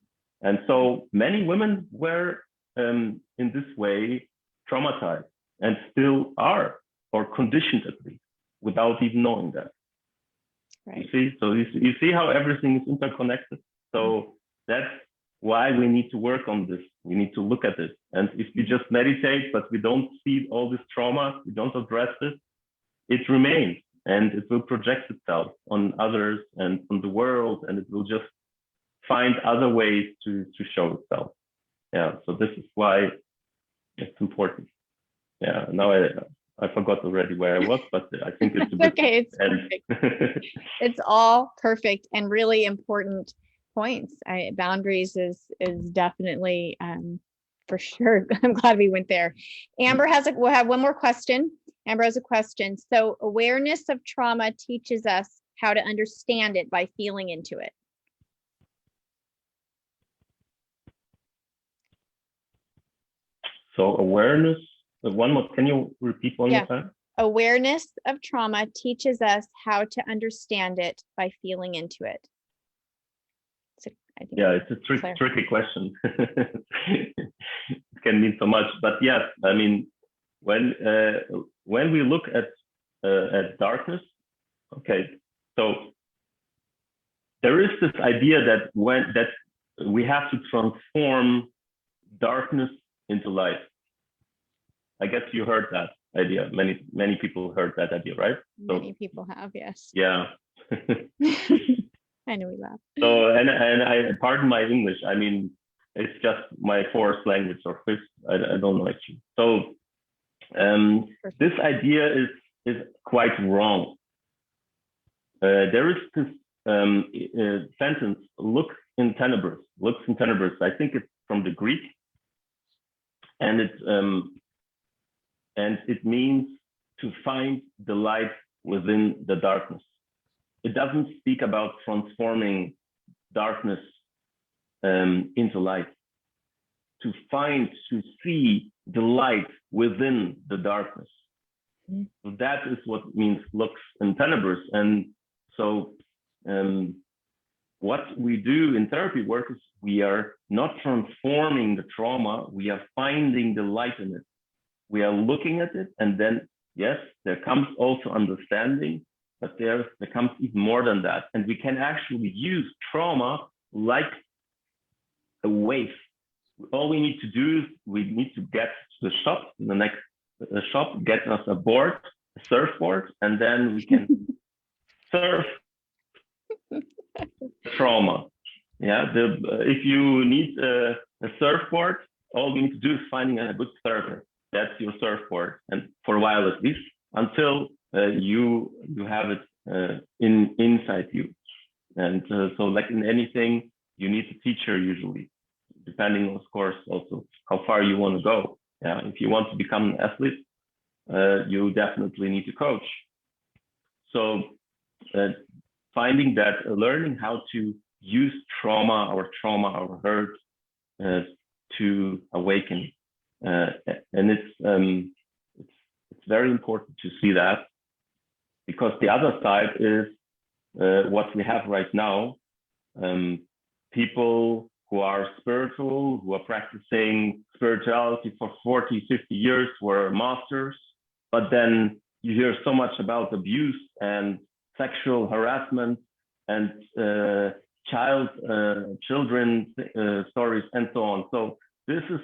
And so many women were in this way traumatized, and still are, or conditioned at least, without even knowing that. Right. You see, so you see how everything is interconnected. So that's why we need to work on this. We need to look at it. And if we just meditate, but we don't see all this trauma, we don't address it, it remains and it will project itself on others and on the world, and it will just find other ways to show itself. Yeah, so this is why it's important. Yeah, now I forgot already where I was, but I think it's a good Okay, it's end. perfect. It's all perfect and really important points. Boundaries is definitely for sure. I'm glad we went there. Amber we'll have one more question. Amber has a question. So awareness of trauma teaches us how to understand it by feeling into it. So awareness, one more, can you repeat one Yeah. more time? Awareness of trauma teaches us how to understand it by feeling into it. So I think Yeah, it's a tricky question. It can mean so much, but yes, I mean, when we look at darkness, okay, so there is this idea that we have to transform darkness into light. I guess you heard that idea. Many people heard that idea, right? Many people have, yes. Yeah. I know we laugh. So and I pardon my English. I mean, it's just my fourth language or fifth. I don't know actually. So this idea is quite wrong. There is this sentence, lux in tenebris. Lux in tenebris. I think it's from the Greek, and it means to find the light within the darkness. It doesn't speak about transforming darkness into light. To see the light within the darkness. Mm-hmm. So that is what means lux in tenebris. And so what we do in therapy work is we are not transforming the trauma, we are finding the light in it. We are looking at it, and then, yes, there comes also understanding, but there comes even more than that. And we can actually use trauma like a wave. All we need to do is we need to get to the shop, the next shop, get us a board, a surfboard, and then we can surf trauma. Yeah, if you need a surfboard, all we need to do is finding a good surfer. That's your surfboard, and for a while at least, until you have it inside you. And so, like in anything, you need a teacher usually, depending, of course, also how far you want to go. Yeah, if you want to become an athlete, you definitely need a coach. So, finding that, learning how to use trauma or hurt to awaken. And it's very important to see that, because the other side is what we have right now. People who are spiritual, who are practicing spirituality for 40, 50 years, were masters, but then you hear so much about abuse and sexual harassment and children stories and so on. So this is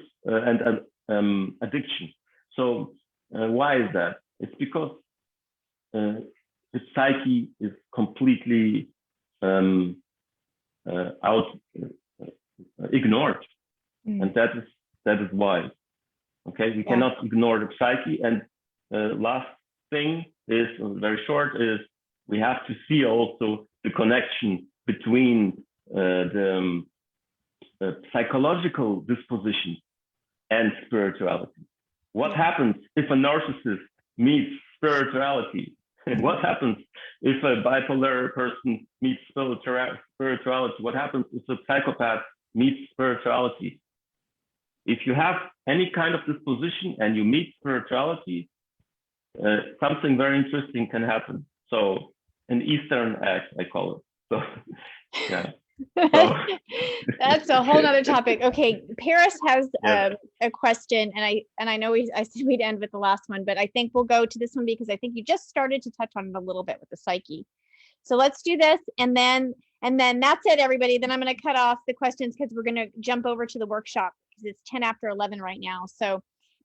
addiction. So why is that? It's because the psyche is completely ignored, and that is why. Okay, we cannot ignore the psyche. And last thing is very short, is we have to see also the connection between the psychological disposition and spirituality. What happens if a narcissist meets spirituality? What happens if a bipolar person meets spirituality? What happens if a psychopath meets spirituality? If you have any kind of disposition and you meet spirituality, something very interesting can happen. So an Eastern egg, I call it. So yeah. So. That's a whole nother topic. Okay, Paris has a question, and I know I said we'd end with the last one, but I think we'll go to this one because I think you just started to touch on it a little bit with the psyche. So let's do this, and then And then that's it, everybody. Then I'm going to cut off the questions because we're going to jump over to the workshop because it's 10 after 11 right now. So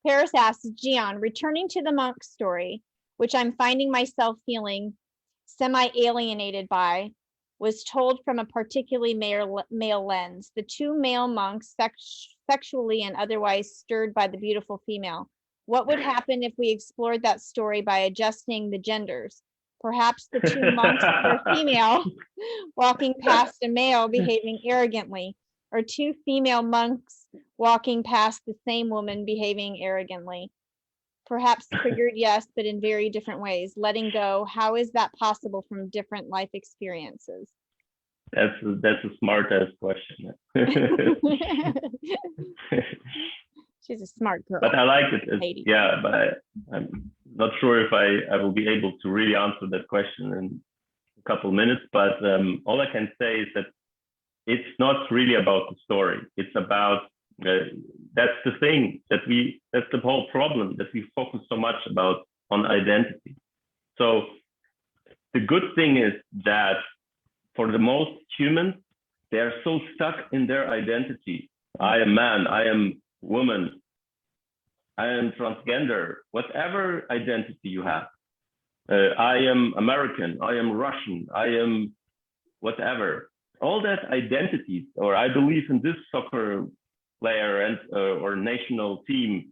Paris asks, Jion, returning to the monk story, which I'm finding myself feeling semi-alienated by, was told from a particularly male lens. The two male monks sexually and otherwise stirred by the beautiful female. What would happen if we explored that story by adjusting the genders? Perhaps the two monks were female walking past a male behaving arrogantly, or two female monks walking past the same woman behaving arrogantly. Perhaps triggered, yes, but in very different ways. Letting go, how is that possible from different life experiences? That's a smart ass question. She's a smart girl. But I like it. Yeah, but I'm not sure if I will be able to really answer that question in a couple minutes. But all I can say is that it's not really about the story. It's about that's the thing that's the whole problem, that we focus so much on identity. So the good thing is that for the most humans, they are so stuck in their identity. I am man, I am woman, I am transgender, whatever identity you have. I am American, I am Russian, I am whatever. All that identities, or I believe in this soccer player and or national team,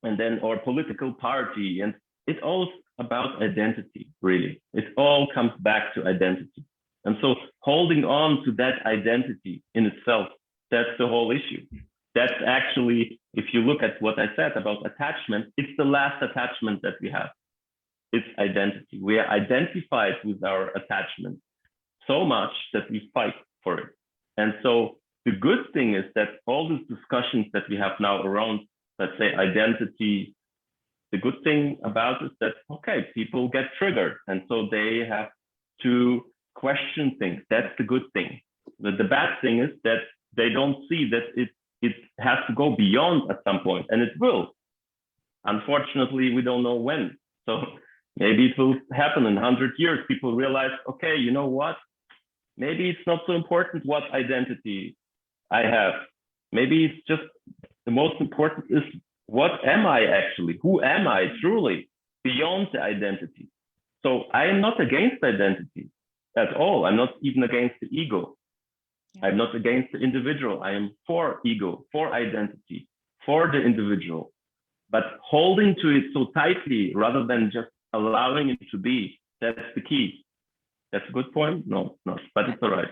and then or political party, and it's all about identity, really. It all comes back to identity. And so holding on to that identity in itself, that's the whole issue. That's actually, if you look at what I said about attachment, it's the last attachment that we have. It's identity. We are identified with our attachment so much that we fight for it. And so the good thing is that all these discussions that we have now around, let's say, identity, the good thing about it is that, okay, people get triggered. And so they have to question things. That's the good thing. The bad thing is that they don't see that it has to go beyond at some point, and it will. Unfortunately, we don't know when. So maybe it will happen in 100 years. People realize, okay, you know what? Maybe it's not so important what identity I have. Maybe it's just the most important is, what am I actually? Who am I truly beyond the identity? So I am not against identity at all. I'm not even against the ego. I'm not against the individual. I am for ego, for identity, for the individual. But holding to it so tightly rather than just allowing it to be, that's the key. That's a good point? No, but it's all right.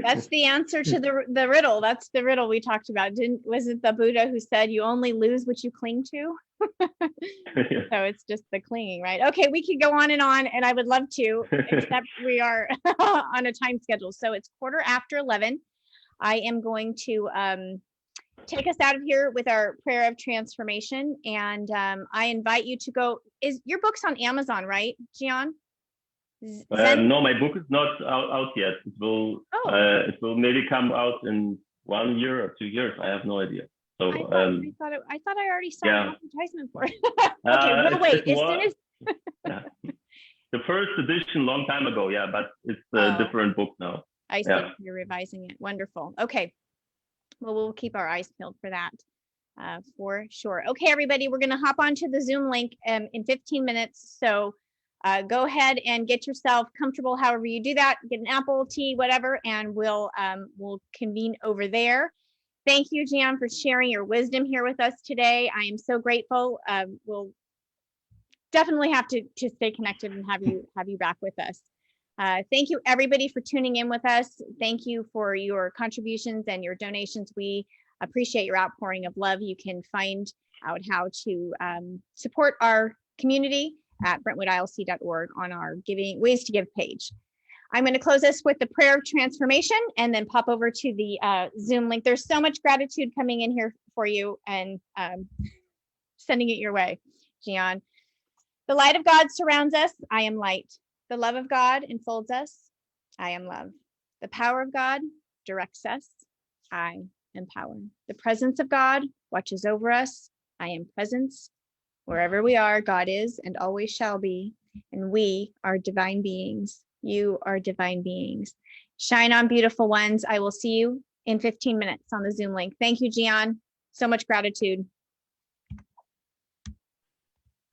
That's the answer to the riddle. That's the riddle we talked about. Was it the Buddha who said you only lose what you cling to? Yeah. So it's just the clinging, right? Okay, we could go on, and I would love to, except we are on a time schedule. So it's 11:15. I am going to take us out of here with our prayer of transformation. And I invite you to go. Is your book's on Amazon, right, Jion? No, my book is not out yet. It will maybe come out in 1 year or 2 years. I have no idea. So I thought I already saw an advertisement for it. Okay, well, wait. As soon as yeah. The first edition, long time ago, yeah, but it's a different book now. I see. Yeah. You're revising it. Wonderful. Okay. Well, we'll keep our eyes peeled for that, for sure. Okay, everybody, we're going to hop onto the Zoom link in 15 minutes. So go ahead and get yourself comfortable. However you do that, get an apple, tea, whatever, and we'll convene over there. Thank you, Jion, for sharing your wisdom here with us today. I am so grateful. We'll definitely have to stay connected and have you back with us. Thank you, everybody, for tuning in with us. Thank you for your contributions and your donations. We appreciate your outpouring of love. You can find out how to support our community at brentwoodilc.org on our Ways to Give page. I'm going to close this with the prayer of transformation and then pop over to the Zoom link. There's so much gratitude coming in here for you, and sending it your way, Jion. The light of God surrounds us. I am light. The love of God enfolds us. I am love. The power of God directs us. I am power. The presence of God watches over us. I am presence. Wherever we are, God is and always shall be. And we are divine beings. You are divine beings. Shine on, beautiful ones. I will see you in 15 minutes on the Zoom link. Thank you, Jion. So much gratitude.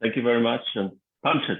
Thank you very much, and punch it.